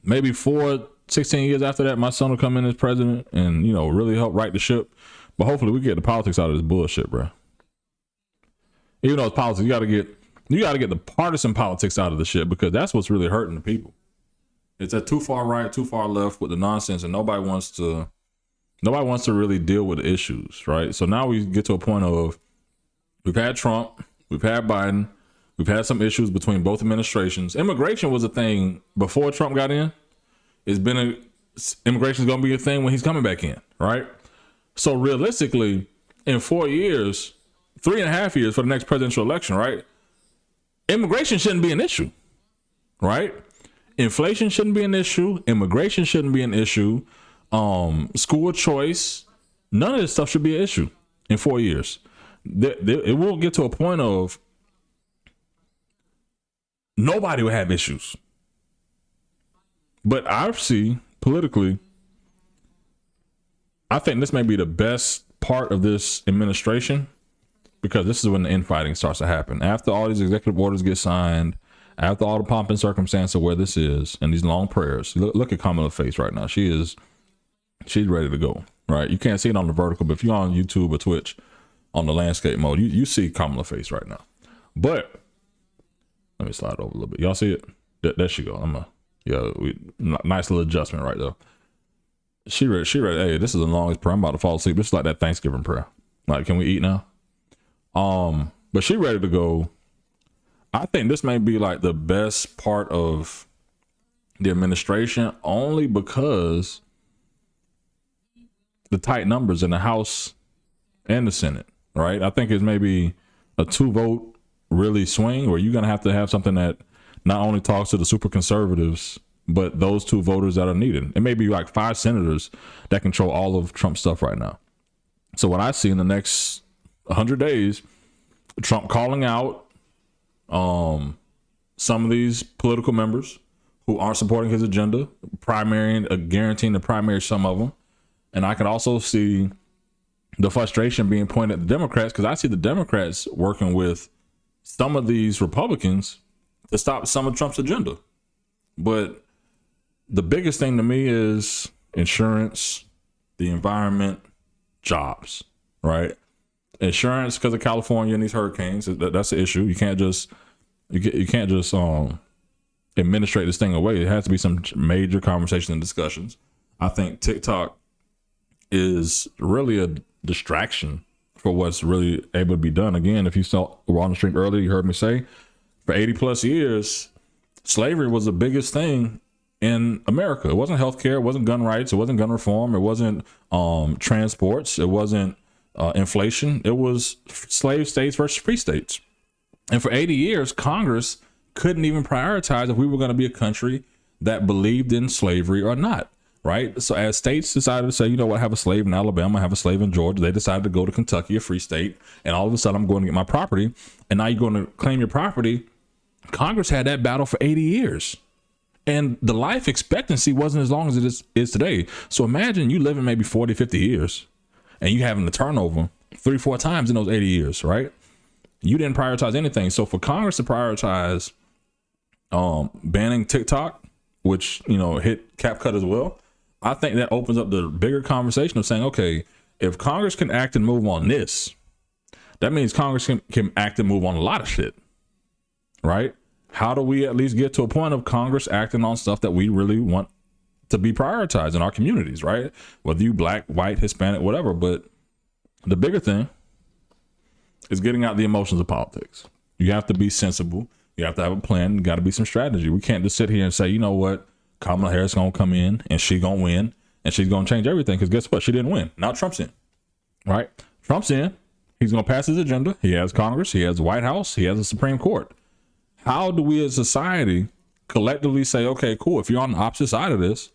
maybe 16 years after that, my son will come in as president and, you know, really help right the ship. But hopefully we get the politics out of this bullshit, bro. Even though it's politics, you got to get the partisan politics out of the shit, because that's what's really hurting the people. It's a too far right, too far left with the nonsense, and nobody wants to really deal with the issues, right? So now we get to a point of, we've had Trump, we've had Biden, we've had some issues between both administrations. Immigration was a thing before Trump got in. Immigration is going to be a thing when he's coming back in, right? So realistically, in 4 years, 3.5 years for the next presidential election, right? Immigration shouldn't be an issue, right? Inflation shouldn't be an issue. Immigration shouldn't be an issue. School choice, none of this stuff should be an issue in 4 years. It will get to a point of nobody will have issues. But I see politically, I think this may be the best part of this administration, because this is when the infighting starts to happen. After all these executive orders get signed, after all the pomp and circumstance of where this is, and these long prayers, look at Kamala's face right now. She's ready to go, right? You can't see it on the vertical, but if you're on YouTube or Twitch on the landscape mode, you see Kamala's face right now. But let me slide over a little bit. Y'all see it? There she go. Nice little adjustment right there. She read, hey, this is the longest prayer. I'm about to fall asleep. This is like that Thanksgiving prayer. Like, can we eat now? But she ready to go. I think this may be like the best part of the administration, only because the tight numbers in the House and the Senate, right? I think it's maybe a 2-vote really swing, where you're going to have something that not only talks to the super conservatives, but those 2 voters that are needed. It may be like 5 senators that control all of Trump's stuff right now. So what I see in the next 100 days, Trump calling out some of these political members who aren't supporting his agenda, guaranteeing to primary some of them. And I can also see the frustration being pointed at the Democrats, because I see the Democrats working with some of these Republicans to stop some of Trump's agenda. But the biggest thing to me is insurance, the environment, jobs, right? Insurance, because of California and these hurricanes, that's the issue. You can't just administrate this thing away. It has to be some major conversation and discussions. I think TikTok is really a distraction for what's really able to be done. Again, if you were on the stream earlier, you heard me say, for 80 plus years, slavery was the biggest thing in America. It wasn't healthcare, it wasn't gun rights, it wasn't gun reform, it wasn't transports, it wasn't inflation. It was slave states versus free states. And for 80 years, Congress couldn't even prioritize if we were going to be a country that believed in slavery or not, right? So as states decided to say, you know what, I have a slave in Alabama, I have a slave in Georgia, they decided to go to Kentucky, a free state, and all of a sudden I'm going to get my property, and now you're going to claim your property. Congress had that battle for 80 years. And the life expectancy wasn't as long as it is today. So imagine you living maybe 40, 50 years and you having the turnover 3-4 times in those 80 years, right? You didn't prioritize anything. So for Congress to prioritize banning TikTok, which, hit CapCut as well, I think that opens up the bigger conversation of saying, okay, if Congress can act and move on this, that means Congress can act and move on a lot of shit, right? How do we at least get to a point of Congress acting on stuff that we really want to be prioritized in our communities, right? Whether you black, white, Hispanic, whatever. But the bigger thing is getting out the emotions of politics. You have to be sensible. You have to have a plan. You got to be some strategy. We can't just sit here and say, you know what, Kamala Harris going to come in and she going to win and she's going to change everything. Because guess what? She didn't win. Now Trump's in, right? Trump's in. He's going to pass his agenda. He has Congress. He has the White House. He has the Supreme Court. How do we as a society collectively say, okay, cool, if you're on the opposite side of this,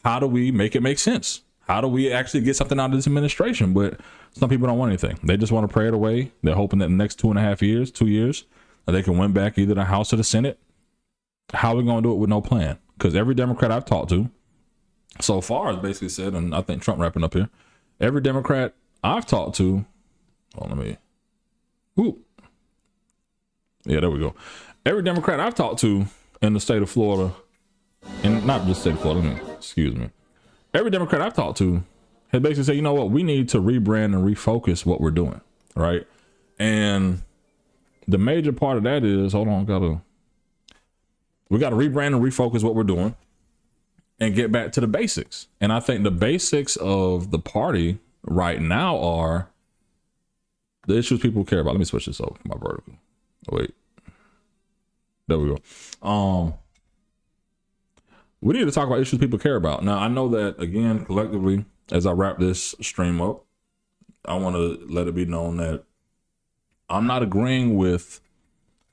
how do we make it make sense? How do we actually get something out of this administration? But some people don't want anything. They just want to pray it away. They're hoping that in the next 2 years, that they can win back either the House or the Senate. How are we going to do it with no plan? Because every Democrat I've talked to so far has basically said, and I think Trump wrapping up here, every Democrat I've talked to, yeah, there we go. Every Democrat I've talked to in the state of Florida, and not just state of Florida, every Democrat I've talked to has basically said, you know what, we need to rebrand and refocus what we're doing, right? And the major part of that is, we got to rebrand and refocus what we're doing and get back to the basics. And I think the basics of the party right now are the issues people care about. Let me switch this over for my vertical. Wait. There we go. We need to talk about issues people care about. Now, I know that, again, collectively, as I wrap this stream up, I want to let it be known that I'm not agreeing with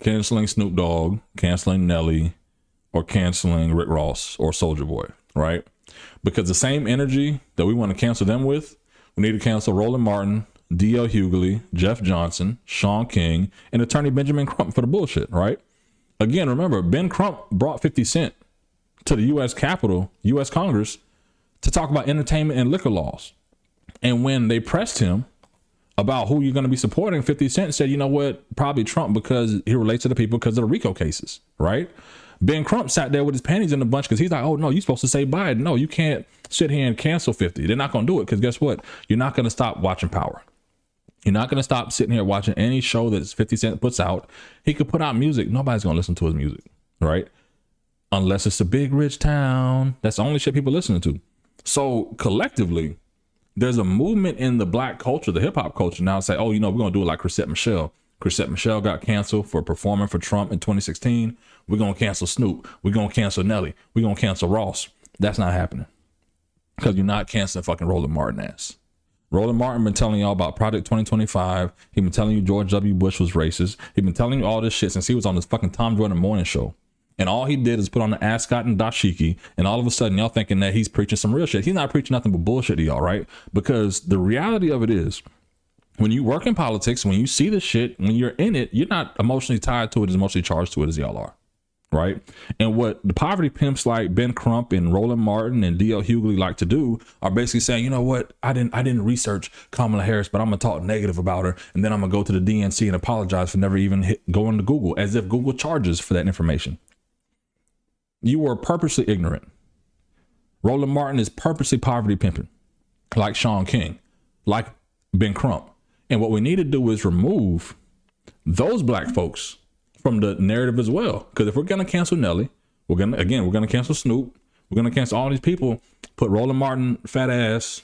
canceling Snoop Dogg, canceling Nelly, or canceling Rick Ross or Soulja Boy, right? Because the same energy that we want to cancel them with, we need to cancel Roland Martin, D.L. Hughley, Jeff Johnson, Sean King, and attorney Benjamin Crump for the bullshit, right? Again, remember, Ben Crump brought 50 Cent to the U.S. Capitol, U.S. Congress, to talk about entertainment and liquor laws. And when they pressed him about who you're going to be supporting, 50 Cent said, you know what, probably Trump, because he relates to the people because of the RICO cases, right? Ben Crump sat there with his panties in a bunch because he's like, oh, no, you're supposed to say Biden. No, you can't sit here and cancel 50. They're not going to do it because guess what? You're not going to stop watching Power. You're not going to stop sitting here watching any show that 50 Cent puts out. He could put out music. Nobody's going to listen to his music, right? Unless it's a big, rich town. That's the only shit people listening to. So collectively, there's a movement in the black culture, the hip hop culture now to say, oh, you know, we're going to do it like Chrisette Michele. Chrisette Michele got canceled for performing for Trump in 2016. We're going to cancel Snoop. We're going to cancel Nelly. We're going to cancel Ross. That's not happening because you're not canceling fucking Roland Martin ass. Roland Martin been telling y'all about Project 2025. He been telling you George W. Bush was racist. He been telling you all this shit since he was on this fucking Tom Jordan morning show. And all he did is put on the ascot and dashiki. And all of a sudden y'all thinking that he's preaching some real shit. He's not preaching nothing but bullshit to y'all, right? Because the reality of it is, when you work in politics, when you see the shit, when you're in it, you're not emotionally tied to it, as emotionally charged to it as y'all are, right? And what the poverty pimps like Ben Crump and Roland Martin and D.L. Hughley like to do are basically saying, you know what, I didn't research Kamala Harris, but I'm gonna talk negative about her, and then I'm gonna go to the DNC and apologize for never even going to Google, as if Google charges for that information. You were purposely ignorant. Roland Martin is purposely poverty pimping, like Sean King, like Ben Crump. And what we need to do is remove those black folks from the narrative as well. Because if we're going to cancel Nelly, we're going to cancel Snoop. We're going to cancel all these people, put Roland Martin fat ass,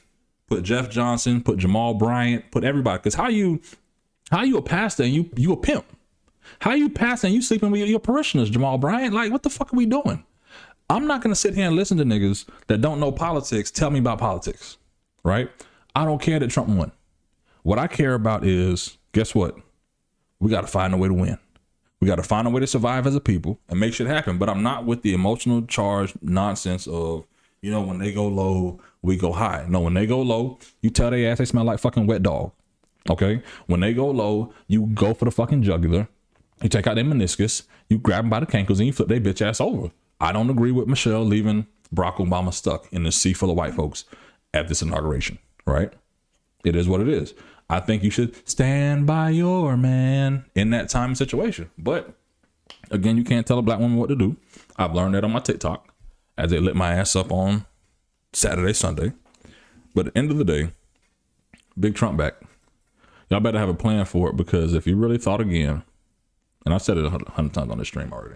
put Jeff Johnson, put Jamal Bryant, put everybody. Because how you a pastor and you a pimp? How you pastor and you sleeping with your parishioners, Jamal Bryant? Like, what the fuck are we doing? I'm not going to sit here and listen to niggas that don't know politics tell me about politics, right? I don't care that Trump won. What I care about is, guess what? We got to find a way to win. We got to find a way to survive as a people and make shit happen. But I'm not with the emotional charged nonsense of, you know, when they go low, we go high. No, when they go low, you tell their ass they smell like fucking wet dog. Okay? When they go low, you go for the fucking jugular. You take out their meniscus, you grab them by the cankles, and you flip their bitch ass over. I don't agree with Michelle leaving Barack Obama stuck in this sea full of white folks at this inauguration, right? It is what it is. I think you should stand by your man in that time and situation. But again, you can't tell a black woman what to do. I've learned that on my TikTok as they lit my ass up on Saturday, Sunday. But at the end of the day, big Trump back. Y'all better have a plan for it, because if you really thought again, and I've said it 100 times on this stream already,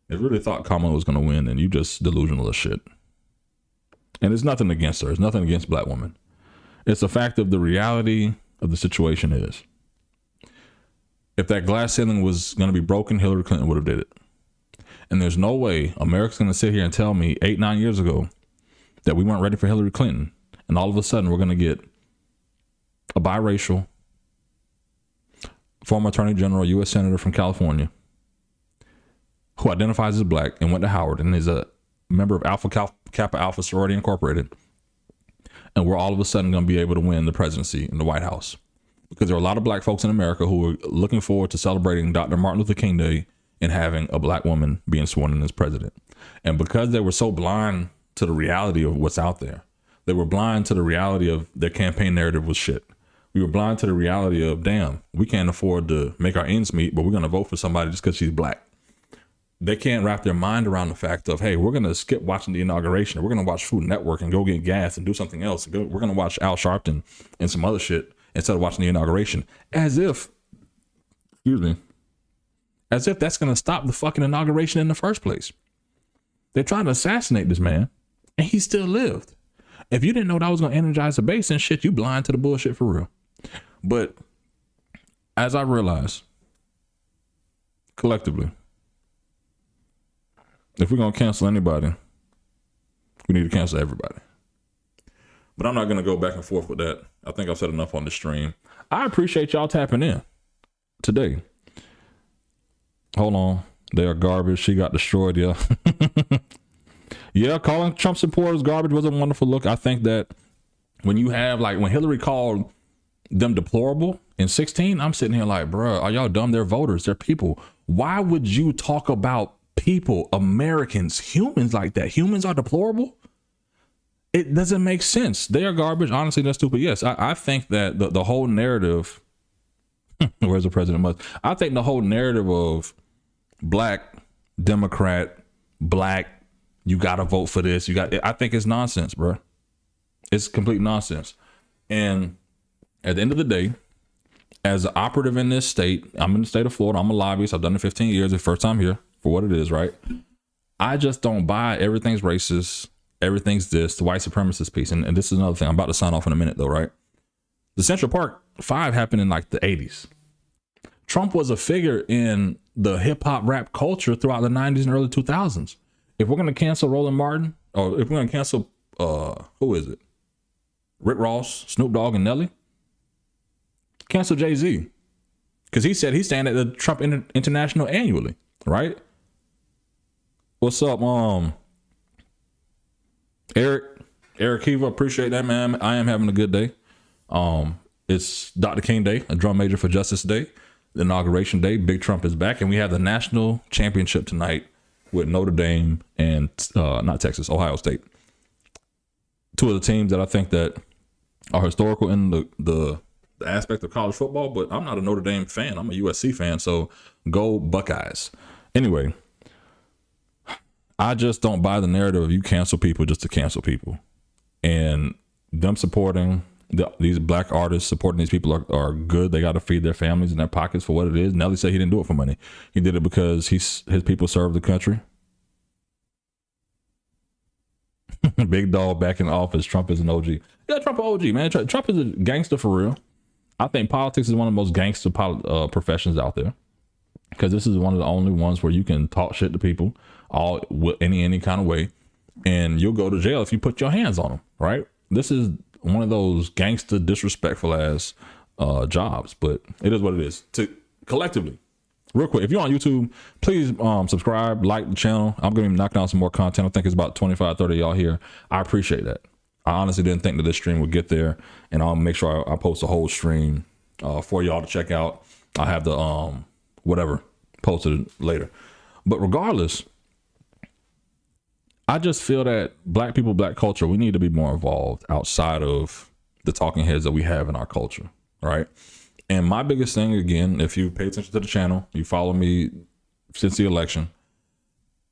if you really thought Kamala was going to win, then you just delusional as shit. And it's nothing against her. It's nothing against black women. It's a fact of the reality of the situation is, if that glass ceiling was going to be broken, Hillary Clinton would have did it. And there's no way America's going to sit here and tell me 8-9 years ago that we weren't ready for Hillary Clinton, and all of a sudden we're going to get a biracial former attorney general, U.S. senator from California, who identifies as black and went to Howard and is a member of Alpha Kappa Alpha Sorority Incorporated. And we're all of a sudden going to be able to win the presidency in the White House, because there are a lot of black folks in America who are looking forward to celebrating Dr. Martin Luther King Day and having a black woman being sworn in as president. And because they were so blind to the reality of what's out there, they were blind to the reality of their campaign narrative was shit. We were blind to the reality of, damn, we can't afford to make our ends meet, but we're going to vote for somebody just because she's black. They can't wrap their mind around the fact of, hey, we're going to skip watching the inauguration. We're going to watch Food Network and go get gas and do something else. We're going to watch Al Sharpton and some other shit instead of watching the inauguration. As if that's going to stop the fucking inauguration in the first place. They're trying to assassinate this man, and he still lived. If you didn't know that was going to energize the base and shit, you blind to the bullshit for real. But as I realize, collectively, if we're going to cancel anybody, we need to cancel everybody. But I'm not going to go back and forth with that. I think I've said enough on the stream. I appreciate y'all tapping in today. Hold on. They are garbage. She got destroyed. Yeah. Yeah. Calling Trump supporters garbage was a wonderful look. I think that when you have, like, when Hillary called them deplorable in 16, I'm sitting here like, bruh, are y'all dumb? They're voters. They're people. Why would you talk about people, Americans, humans like that? Humans are deplorable. It doesn't make sense. They are garbage. Honestly, that's stupid. Yes, I think that the whole narrative, where's the president? I think the whole narrative of black, Democrat, black, you got to vote for this. I think it's nonsense, bro. It's complete nonsense. And at the end of the day, as an operative in this state, I'm in the state of Florida. I'm a lobbyist. I've done it 15 years. The first time here for what it is, right? I just don't buy everything's racist. Everything's this, the white supremacist piece. And this is another thing. I'm about to sign off in a minute though, right? The Central Park 5 happened in like the 80s. Trump was a figure in the hip hop rap culture throughout the 90s and early 2000s. If we're going to cancel Roland Martin, or if we're going to cancel, who is it? Rick Ross, Snoop Dogg, and Nelly? Cancel Jay-Z. Because he said he's staying at the Trump International annually, right? What's up, Eric Kiva, appreciate that, man. I am having a good day. It's Dr. King Day, a drum major for Justice Day, the Inauguration Day. Big Trump is back, and we have the national championship tonight with Notre Dame and not Texas, Ohio State. Two of the teams that I think that are historical in the aspect of college football, but I'm not a Notre Dame fan. I'm a USC fan, so go Buckeyes. Anyway, I just don't buy the narrative of you cancel people just to cancel people. And them supporting these black artists, supporting these people are good. They got to feed their families and their pockets for what it is. Nelly said he didn't do it for money. He did it because his people serve the country. Big dog back in office. Trump is an OG. Yeah, Trump an OG, man. Trump is a gangster for real. I think politics is one of the most gangster professions out there, because this is one of the only ones where you can talk shit to people all any kind of way, and you'll go to jail if you put your hands on them, right? This is one of those gangster, disrespectful ass jobs, but it is what it is. To collectively, real quick, if you're on YouTube, please subscribe, like the channel. I'm going to be knocking out some more content. I think it's about 25, 30 of y'all here. I appreciate that. I honestly didn't think that this stream would get there, and I'll make sure I post a whole stream for y'all to check out. I'll have the whatever posted later. But regardless, I just feel that black people, black culture, we need to be more involved outside of the talking heads that we have in our culture, right? And my biggest thing, again, if you pay attention to the channel, you follow me since the election,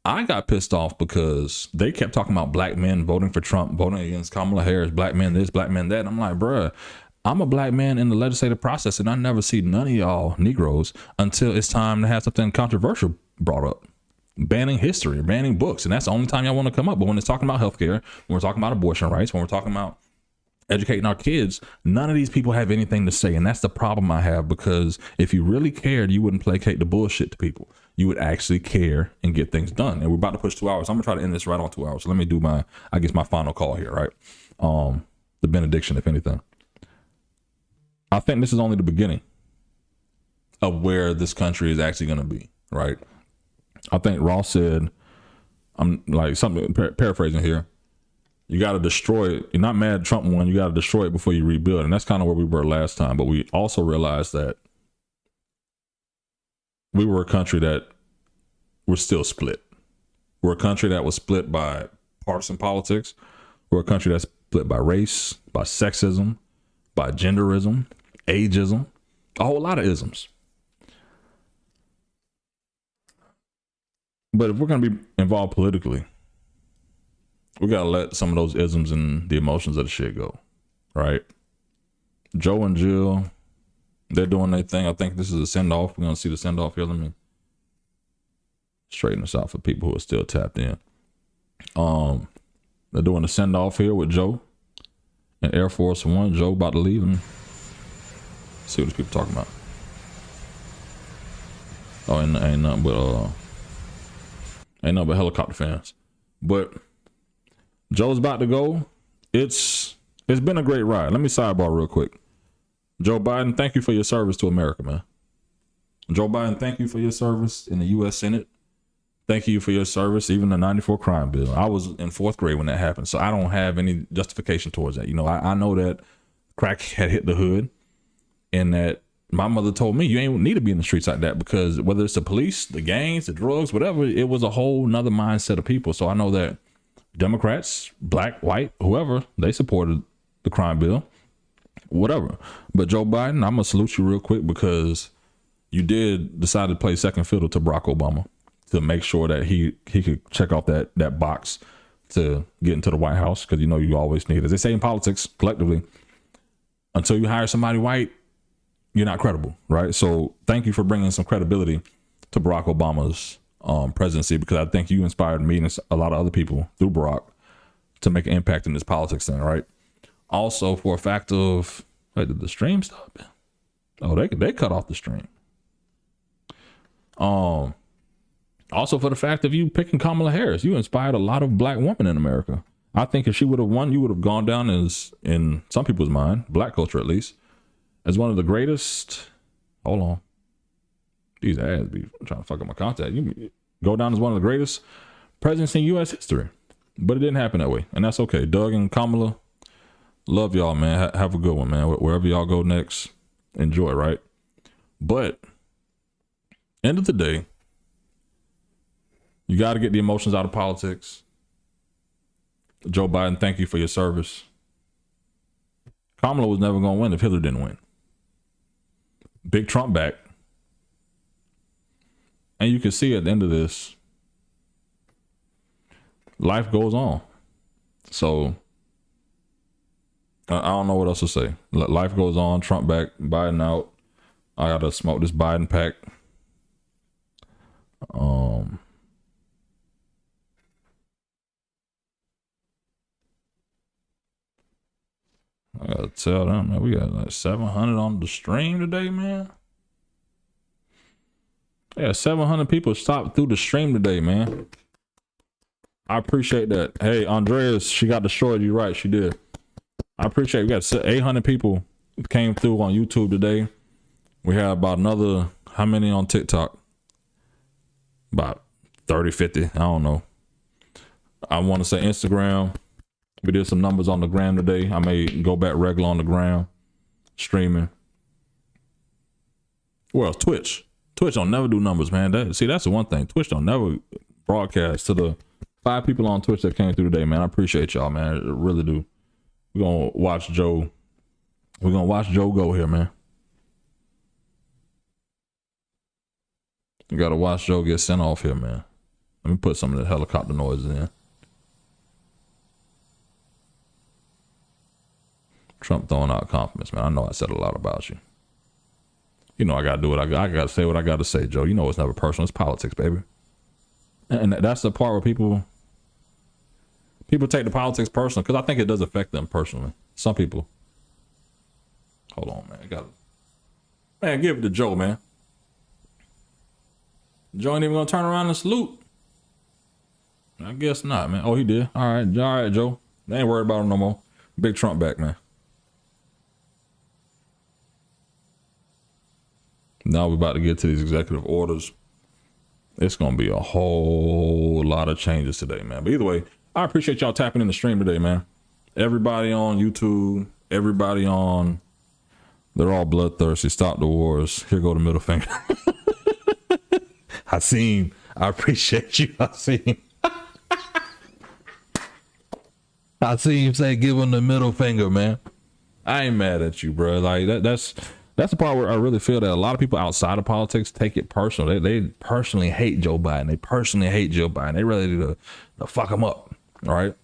I got pissed off because they kept talking about black men voting for Trump, voting against Kamala Harris, black men this, black men that. And I'm like, bruh, I'm a black man in the legislative process, and I never see none of y'all Negroes until it's time to have something controversial brought up. Banning history, banning books. And that's the only time y'all want to come up. But when it's talking about healthcare, when we're talking about abortion rights, when we're talking about educating our kids, none of these people have anything to say. And that's the problem I have, because if you really cared, you wouldn't placate the bullshit to people. You would actually care and get things done. And we're about to push 2 hours. I'm gonna try to end this right on 2 hours. So let me do my final call here, right? The benediction, if anything. I think this is only the beginning of where this country is actually going to be, right? I think Ross said, I'm like something paraphrasing here, you got to destroy it. You're not mad Trump won. You got to destroy it before you rebuild. And that's kind of where we were last time. But we also realized that we were a country that we're still split. We're a country that was split by partisan politics. We're a country that's split by race, by sexism, by genderism, ageism, a whole lot of isms. But if we're going to be involved politically, we got to let some of those isms and the emotions of the shit go, right? Joe and Jill, they're doing their thing. I think this is a send-off. We're going to see the send-off here. Let me straighten this out for people who are still tapped in. They're doing the send-off here with Joe and Air Force One. Joe about to leave. Let me see what these people talking about. Oh, ain't nothing but helicopter fans. But Joe's about to go. It's been a great ride. Let me sidebar real quick. Joe Biden, thank you for your service to America, man. Joe Biden, thank you for your service in the U.S. Senate. thank you for your service, even the 94 crime bill. I was in 4th grade when that happened, so I don't have any justification towards that. You know, I know that crack had hit the hood, and that my mother told me you ain't need to be in the streets like that, because whether it's the police, the gangs, the drugs, whatever, it was a whole nother mindset of people. So I know that Democrats, black, white, whoever, they supported the crime bill, whatever. But Joe Biden, I'm gonna salute you real quick, because you did decide to play second fiddle to Barack Obama to make sure that he could check off that box to get into the White House, because you know you always need, as they say in politics collectively, until you hire somebody white, you're not credible, right? So thank you for bringing some credibility to Barack Obama's presidency, because I think you inspired me and a lot of other people through Barack to make an impact in this politics thing, right? Also, for a fact of, wait, did the stream stop? Oh, they cut off the stream. Also, for the fact of you picking Kamala Harris, you inspired a lot of black women in America. I think if she would have won, you would have gone down as, in some people's mind, black culture at least, as one of the greatest. Hold on, these ads be trying to fuck up my contact. You go down as one of the greatest presidents in U.S. history, but it didn't happen that way, and that's okay. Doug and Kamala, love y'all, man. Have a good one, man. Wherever y'all go next, enjoy, right? But end of the day, you got to get the emotions out of politics. Joe Biden, thank you for your service. Kamala was never going to win if Hillary didn't win. Big Trump back. And you can see at the end of this, life goes on. So I don't know what else to say. Life goes on. Trump back, Biden out. I got to smoke this Biden pack. I gotta tell them, man, we got like 700 on the stream today, man. Yeah, 700 people stopped through the stream today, man. I appreciate that. Hey, Andreas, she got destroyed. You right, she did. I appreciate it. We got 800 people came through on YouTube today. We have about another, how many on TikTok? About 30, 50, I don't know. I want to say Instagram. We did some numbers on the gram today. I may go back regular on the gram, streaming. Well, Twitch. Twitch don't never do numbers, man. That's the one thing. Twitch don't never broadcast. To the 5 people on Twitch that came through today, man, I appreciate y'all, man. I really do. We're going to watch Joe. We're going to watch Joe go here, man. You got to watch Joe get sent off here, man. Let me put some of the helicopter noises in. Trump throwing out compliments, man. I know I said a lot about you. You know I gotta do what I gotta say what I gotta say, Joe. You know it's never personal. It's politics, baby. And that's the part where people take the politics personal, because I think it does affect them personally. Some people. Hold on, man. Man, give it to Joe, man. Joe ain't even gonna turn around and salute. I guess not, man. Oh, he did. All right, Joe. They ain't worried about him no more. Big Trump back, man. Now we're about to get to these executive orders. It's going to be a whole lot of changes today, man. But either way, I appreciate y'all tapping in the stream today, man. Everybody on YouTube, everybody on, they're all bloodthirsty. Stop the wars. Here go the middle finger. I appreciate you. I see him say, give him the middle finger, man. I ain't mad at you, bro. Like that's the part where I really feel that a lot of people outside of politics take it personal. They personally hate Joe Biden. They personally hate Joe Biden. They ready to fuck him up. All right.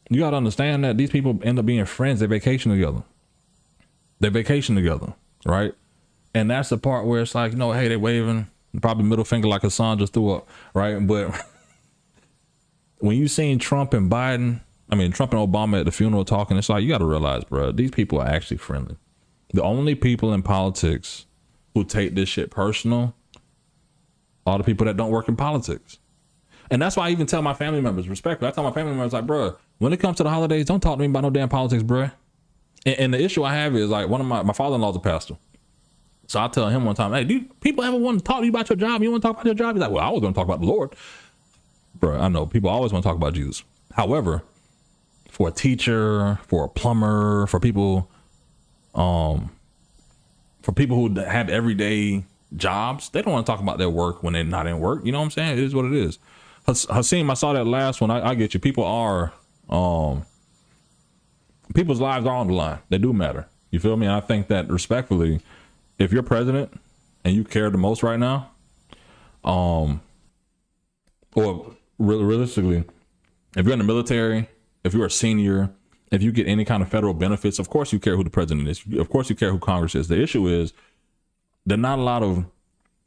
You got to understand that these people end up being friends. They vacation together. Right. And that's the part where it's like, you know, hey, they waving probably middle finger like Hassan just threw up. Right. But when you seen Trump and Obama at the funeral talking, it's like, you got to realize, bro, these people are actually friendly. The only people in politics who take this shit personal are the people that don't work in politics. And that's why I even tell my family members, respectfully, I tell my family members, like, bro, when it comes to the holidays, don't talk to me about no damn politics, bro. And the issue I have is, like, one of my father-in-law's a pastor. So I tell him one time, hey, do people ever want to talk to you about your job? You want to talk about your job? He's like, well, I was going to talk about the Lord. Bro, I know people always want to talk about Jesus. However, for a teacher, for a plumber, for people who have everyday jobs, they don't want to talk about their work when they're not in work. You know what I'm saying? It is what it is. Hasim, I saw that last one. I get you. People are, people's lives are on the line. They do matter. You feel me? And I think that respectfully, if you're president and you care the most right now, or realistically, if you're in the military, if you're a senior, if you get any kind of federal benefits, of course you care who the president is. Of course you care who Congress is. The issue is there are not a lot of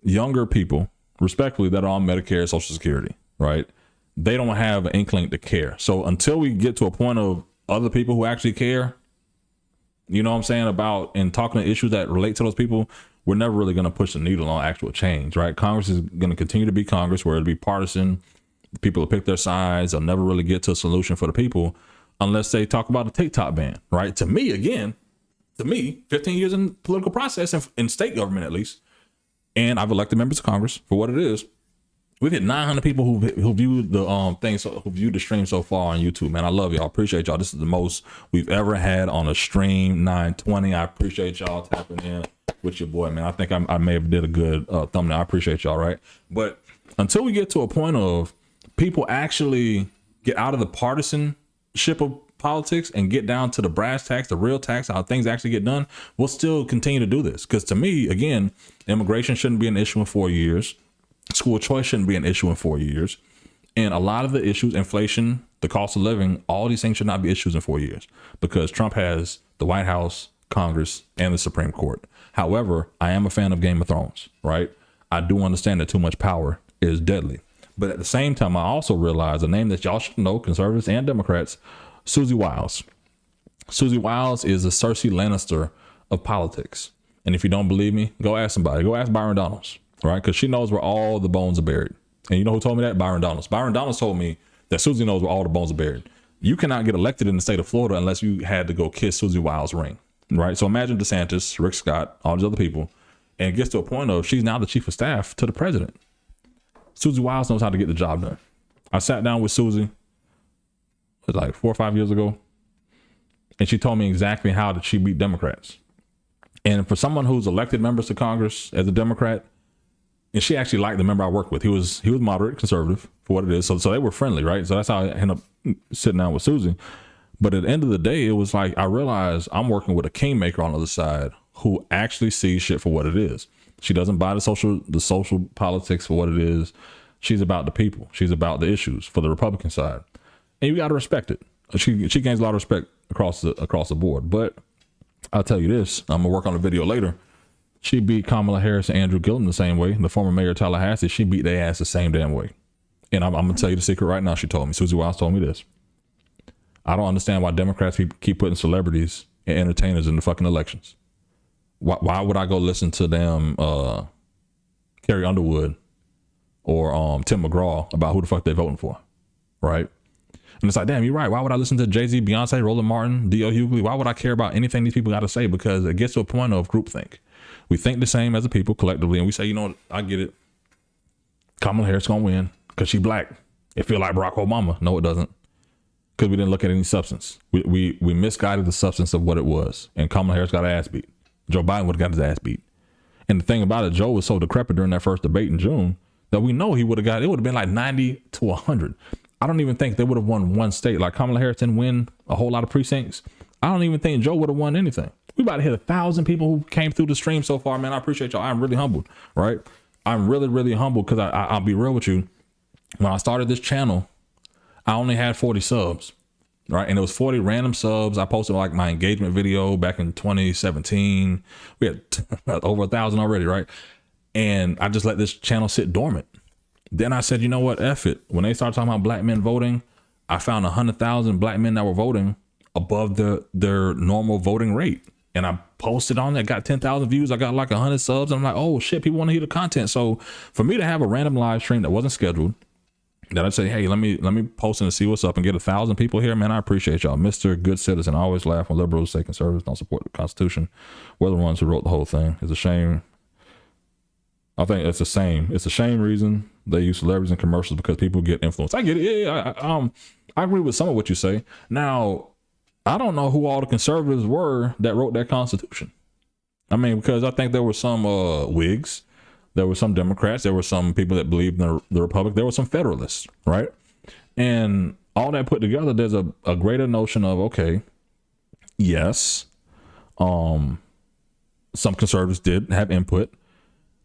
younger people, respectfully, that are on Medicare, Social Security, right? They don't have an inkling to care. So until we get to a point of other people who actually care, you know what I'm saying, about and talking to issues that relate to those people, we're never really going to push the needle on actual change, right? Congress is going to continue to be Congress, where it'll be partisan. People will pick their sides. They'll never really get to a solution for the people unless they talk about a TikTok ban, right? To me, 15 years in political process and in state government, at least, and I've elected members of Congress for what it is. We've hit 900 people who viewed the who viewed the stream so far on YouTube. Man, I love y'all. Appreciate y'all. This is the most we've ever had on a stream. 920. I appreciate y'all tapping in with your boy, man. I think I may have did a good thumbnail. I appreciate y'all, right? But until we get to a point of people actually get out of the partisanship of politics and get down to the brass tacks, the real tacks, how things actually get done, we'll still continue to do this. Because to me, again, immigration shouldn't be an issue in 4 years. School choice shouldn't be an issue in 4 years. And a lot of the issues, inflation, the cost of living, all these things should not be issues in 4 years because Trump has the White House, Congress, and the Supreme Court. However, I am a fan of Game of Thrones, right? I do understand that too much power is deadly. But at the same time, I also realize a name that y'all should know, conservatives and Democrats, Susie Wiles. Susie Wiles is a Cersei Lannister of politics. And if you don't believe me, go ask somebody. Go ask Byron Donalds, right? Because she knows where all the bones are buried. And you know who told me that? Byron Donalds. Byron Donalds told me that Susie knows where all the bones are buried. You cannot get elected in the state of Florida unless you had to go kiss Susie Wiles' ring, right? So imagine DeSantis, Rick Scott, all these other people, and it gets to a point of she's now the chief of staff to the president. Susie Wiles knows how to get the job done. I sat down with Susie, it was like 4 or 5 years ago, and she told me exactly how did she beat Democrats. And for someone who's elected members to Congress as a Democrat, and she actually liked the member I worked with. He was moderate, conservative for what it is. So they were friendly, right? So that's how I ended up sitting down with Susie. But at the end of the day, it was like I realized I'm working with a kingmaker on the other side who actually sees shit for what it is. She doesn't buy the social politics for what it is. She's about the people. She's about the issues for the Republican side, and you got to respect it. She gains a lot of respect across the board. But I'll tell you this: I'm gonna work on a video later. She beat Kamala Harris and Andrew Gillum the same way. The former mayor of Tallahassee, she beat their ass the same damn way. And I'm gonna tell you the secret right now. She told me. Susie Wiles told me this. I don't understand why Democrats keep putting celebrities and entertainers in the fucking elections. Why would I go listen to them, Carrie Underwood or Tim McGraw about who the fuck they're voting for, right? And it's like, damn, you're right. Why would I listen to Jay-Z, Beyonce, Roland Martin, D.L. Hughley? Why would I care about anything these people got to say? Because it gets to a point of groupthink. We think the same as a people collectively, and we say, you know what, I get it. Kamala Harris gonna win because she black. It feel like Barack Obama. No, it doesn't. Because we didn't look at any substance. We misguided the substance of what it was, and Kamala Harris got her ass beat. Joe Biden would have got his ass beat. And the thing about it, Joe was so decrepit during that first debate in June that we know he would have it would have been like 90 to 100. I don't even think they would have won one state. Like Kamala Harris didn't win a whole lot of precincts. I don't even think Joe would have won anything. We about to hit 1,000 people who came through the stream so far, man. I appreciate y'all. I'm really humbled, right? I'm really, really humbled because I'll be real with you. When I started this channel, I only had 40 subs. Right. And it was 40 random subs. I posted like my engagement video back in 2017. We had over 1,000 already. Right. And I just let this channel sit dormant. Then I said, you know what? F it. When they started talking about black men voting, I found 100,000 black men that were voting above their normal voting rate. And I posted on that, got 10,000 views. I got like 100 subs. I'm like, oh shit, people want to hear the content. So for me to have a random live stream that wasn't scheduled, that I say, hey, let me post in and see what's up and get 1,000 people here, man. I appreciate y'all. Mr. Good Citizen. I always laugh when liberals say conservatives don't support the Constitution. We're the ones who wrote the whole thing. It's a shame. I think it's the same. It's a shame reason they use celebrities in commercials because people get influenced. I get it. Yeah, I agree with some of what you say. Now, I don't know who all the conservatives were that wrote that Constitution. I mean, because I think there were some Whigs. There were some Democrats. There were some people that believed in the Republic. There were some Federalists, right? And all that put together, there's a greater notion of, okay, yes, some conservatives did have input,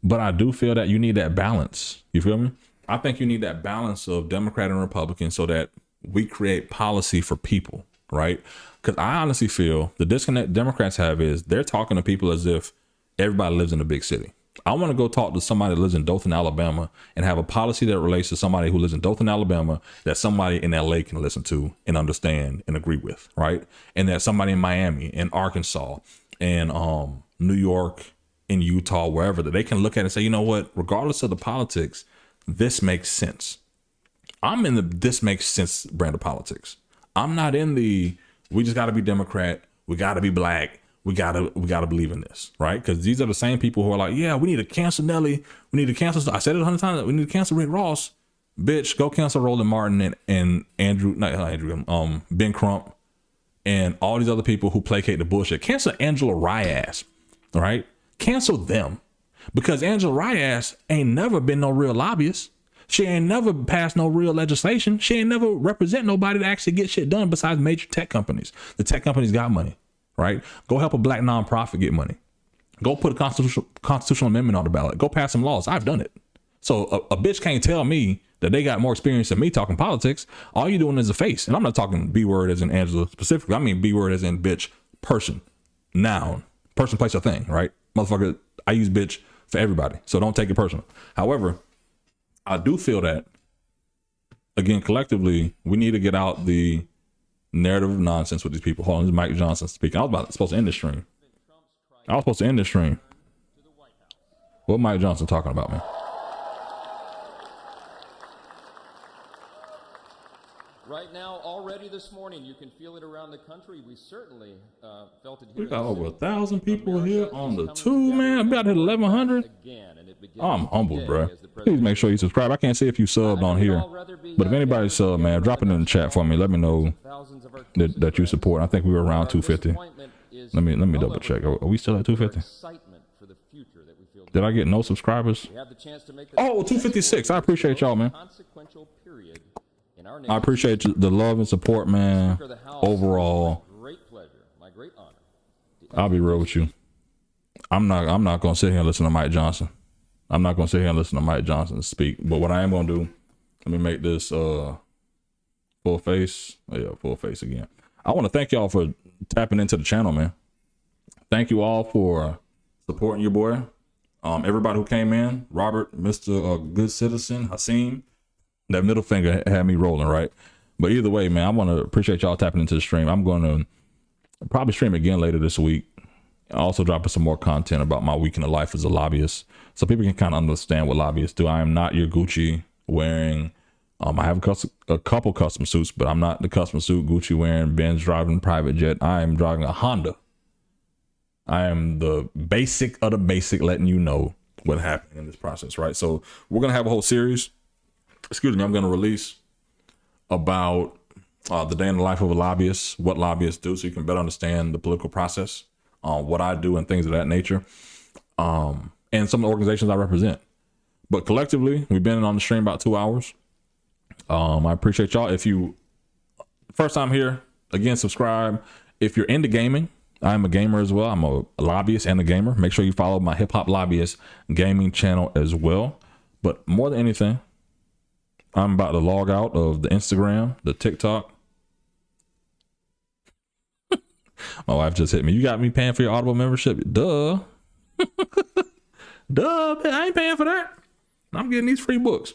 but I do feel that you need that balance. You feel me? I think you need that balance of Democrat and Republican so that we create policy for people, right? Because I honestly feel the disconnect Democrats have is they're talking to people as if everybody lives in a big city. I want to go talk to somebody that lives in Dothan, Alabama, and have a policy that relates to somebody who lives in Dothan, Alabama, that somebody in LA can listen to and understand and agree with, right? And that somebody in Miami, in Arkansas, and New York, in Utah, wherever, that they can look at and say, you know what, regardless of the politics, this makes sense. I'm in the this makes sense brand of politics. I'm not in the we just got to be Democrat, we got to be black. We gotta believe in this, right? Because these are the same people who are like, yeah, we need to cancel Nelly. We need to cancel. I said it 100 times. We need to cancel Rick Ross. Bitch, go cancel Roland Martin and Ben Crump and all these other people who placate the bullshit. Cancel Angela Reyes, right? Cancel them because Angela Reyes ain't never been no real lobbyist. She ain't never passed no real legislation. She ain't never represent nobody to actually get shit done besides major tech companies. The tech companies got money. Right? Go help a black nonprofit get money. Go put a constitutional amendment on the ballot. Go pass some laws. I've done it. So a bitch can't tell me that they got more experience than me talking politics. All you doing is a face. And I'm not talking B word as in Angela specifically. I mean B word as in bitch, person, noun, person, place, or thing, right? Motherfucker, I use bitch for everybody. So don't take it personal. However, I do feel that, again, collectively, we need to get out the narrative of nonsense with these people. Hold on, this is Mike Johnson speaking. I was supposed to end the stream. What Mike Johnson talking about, man? Right now, already this morning, you can feel it around the country. We certainly felt it here. We got over 1,000 people here on the tube, man. I'm about to hit 1,100. I'm humbled, bro. Please make sure you subscribe. I can't see if you subbed on here, but if anybody subbed, man, drop it in the chat for me. Let me know that you support. I think we were around 250. Let me double check. Are we still at 250? Did I get no subscribers? Oh, 256. I appreciate y'all, man. I appreciate the love and support, man. Overall, I'll be real with you. I'm not gonna sit here and listen to Mike Johnson. I'm not gonna sit here and listen to Mike Johnson speak. But what I am gonna do, let me make this full face. Oh, yeah, full face again. I want to thank y'all for tapping into the channel, man. Thank you all for supporting your boy. Everybody who came in, Robert, Mr. Good Citizen, Hasim. That middle finger had me rolling, right? But either way, man, I want to appreciate y'all tapping into the stream. I'm going to probably stream again later this week. Also dropping some more content about my week in the life as a lobbyist, so people can kind of understand what lobbyists do. I am not your Gucci wearing. I have a couple custom suits, but I'm not the custom suit Gucci wearing, Benz driving private jet. I am driving a Honda. I am the basic of the basic, letting you know what happened in this process, right? So we're going to have a whole series. Excuse me, I'm going to release about the day in the life of a lobbyist, what lobbyists do, so you can better understand the political process, what I do and things of that nature, and some of the organizations I represent. But collectively, we've been on the stream about 2 hours. I appreciate y'all. If you first time here, again, subscribe. If you're into gaming, I'm a gamer as well. I'm a lobbyist and a gamer. Make sure you follow my Hip Hop Lobbyist gaming channel as well. But more than anything, I'm about to log out of the Instagram, the TikTok. My wife just hit me. You got me paying for your Audible membership? Duh. Duh, man, I ain't paying for that. I'm getting these free books.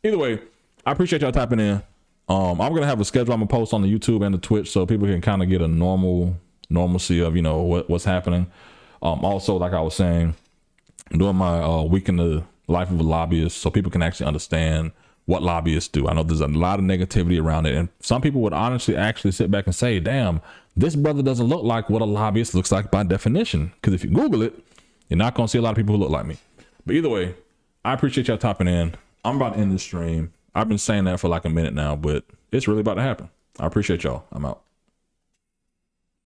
Either way, I appreciate y'all tapping in. I'm going to have a schedule I'm going to post on the YouTube and the Twitch so people can kind of get a normalcy of, you know, what's happening. Also, like I was saying, I'm doing my week in the life of a lobbyist so people can actually understand what lobbyists do. I know there's a lot of negativity around it, and some people would honestly actually sit back and say, damn, this brother doesn't look like what a lobbyist looks like by definition. Because if you Google it, you're not going to see a lot of people who look like me. But either way, I appreciate y'all topping in. I'm about to end this stream. I've been saying that for like a minute now, but it's really about to happen. I appreciate y'all. I'm out.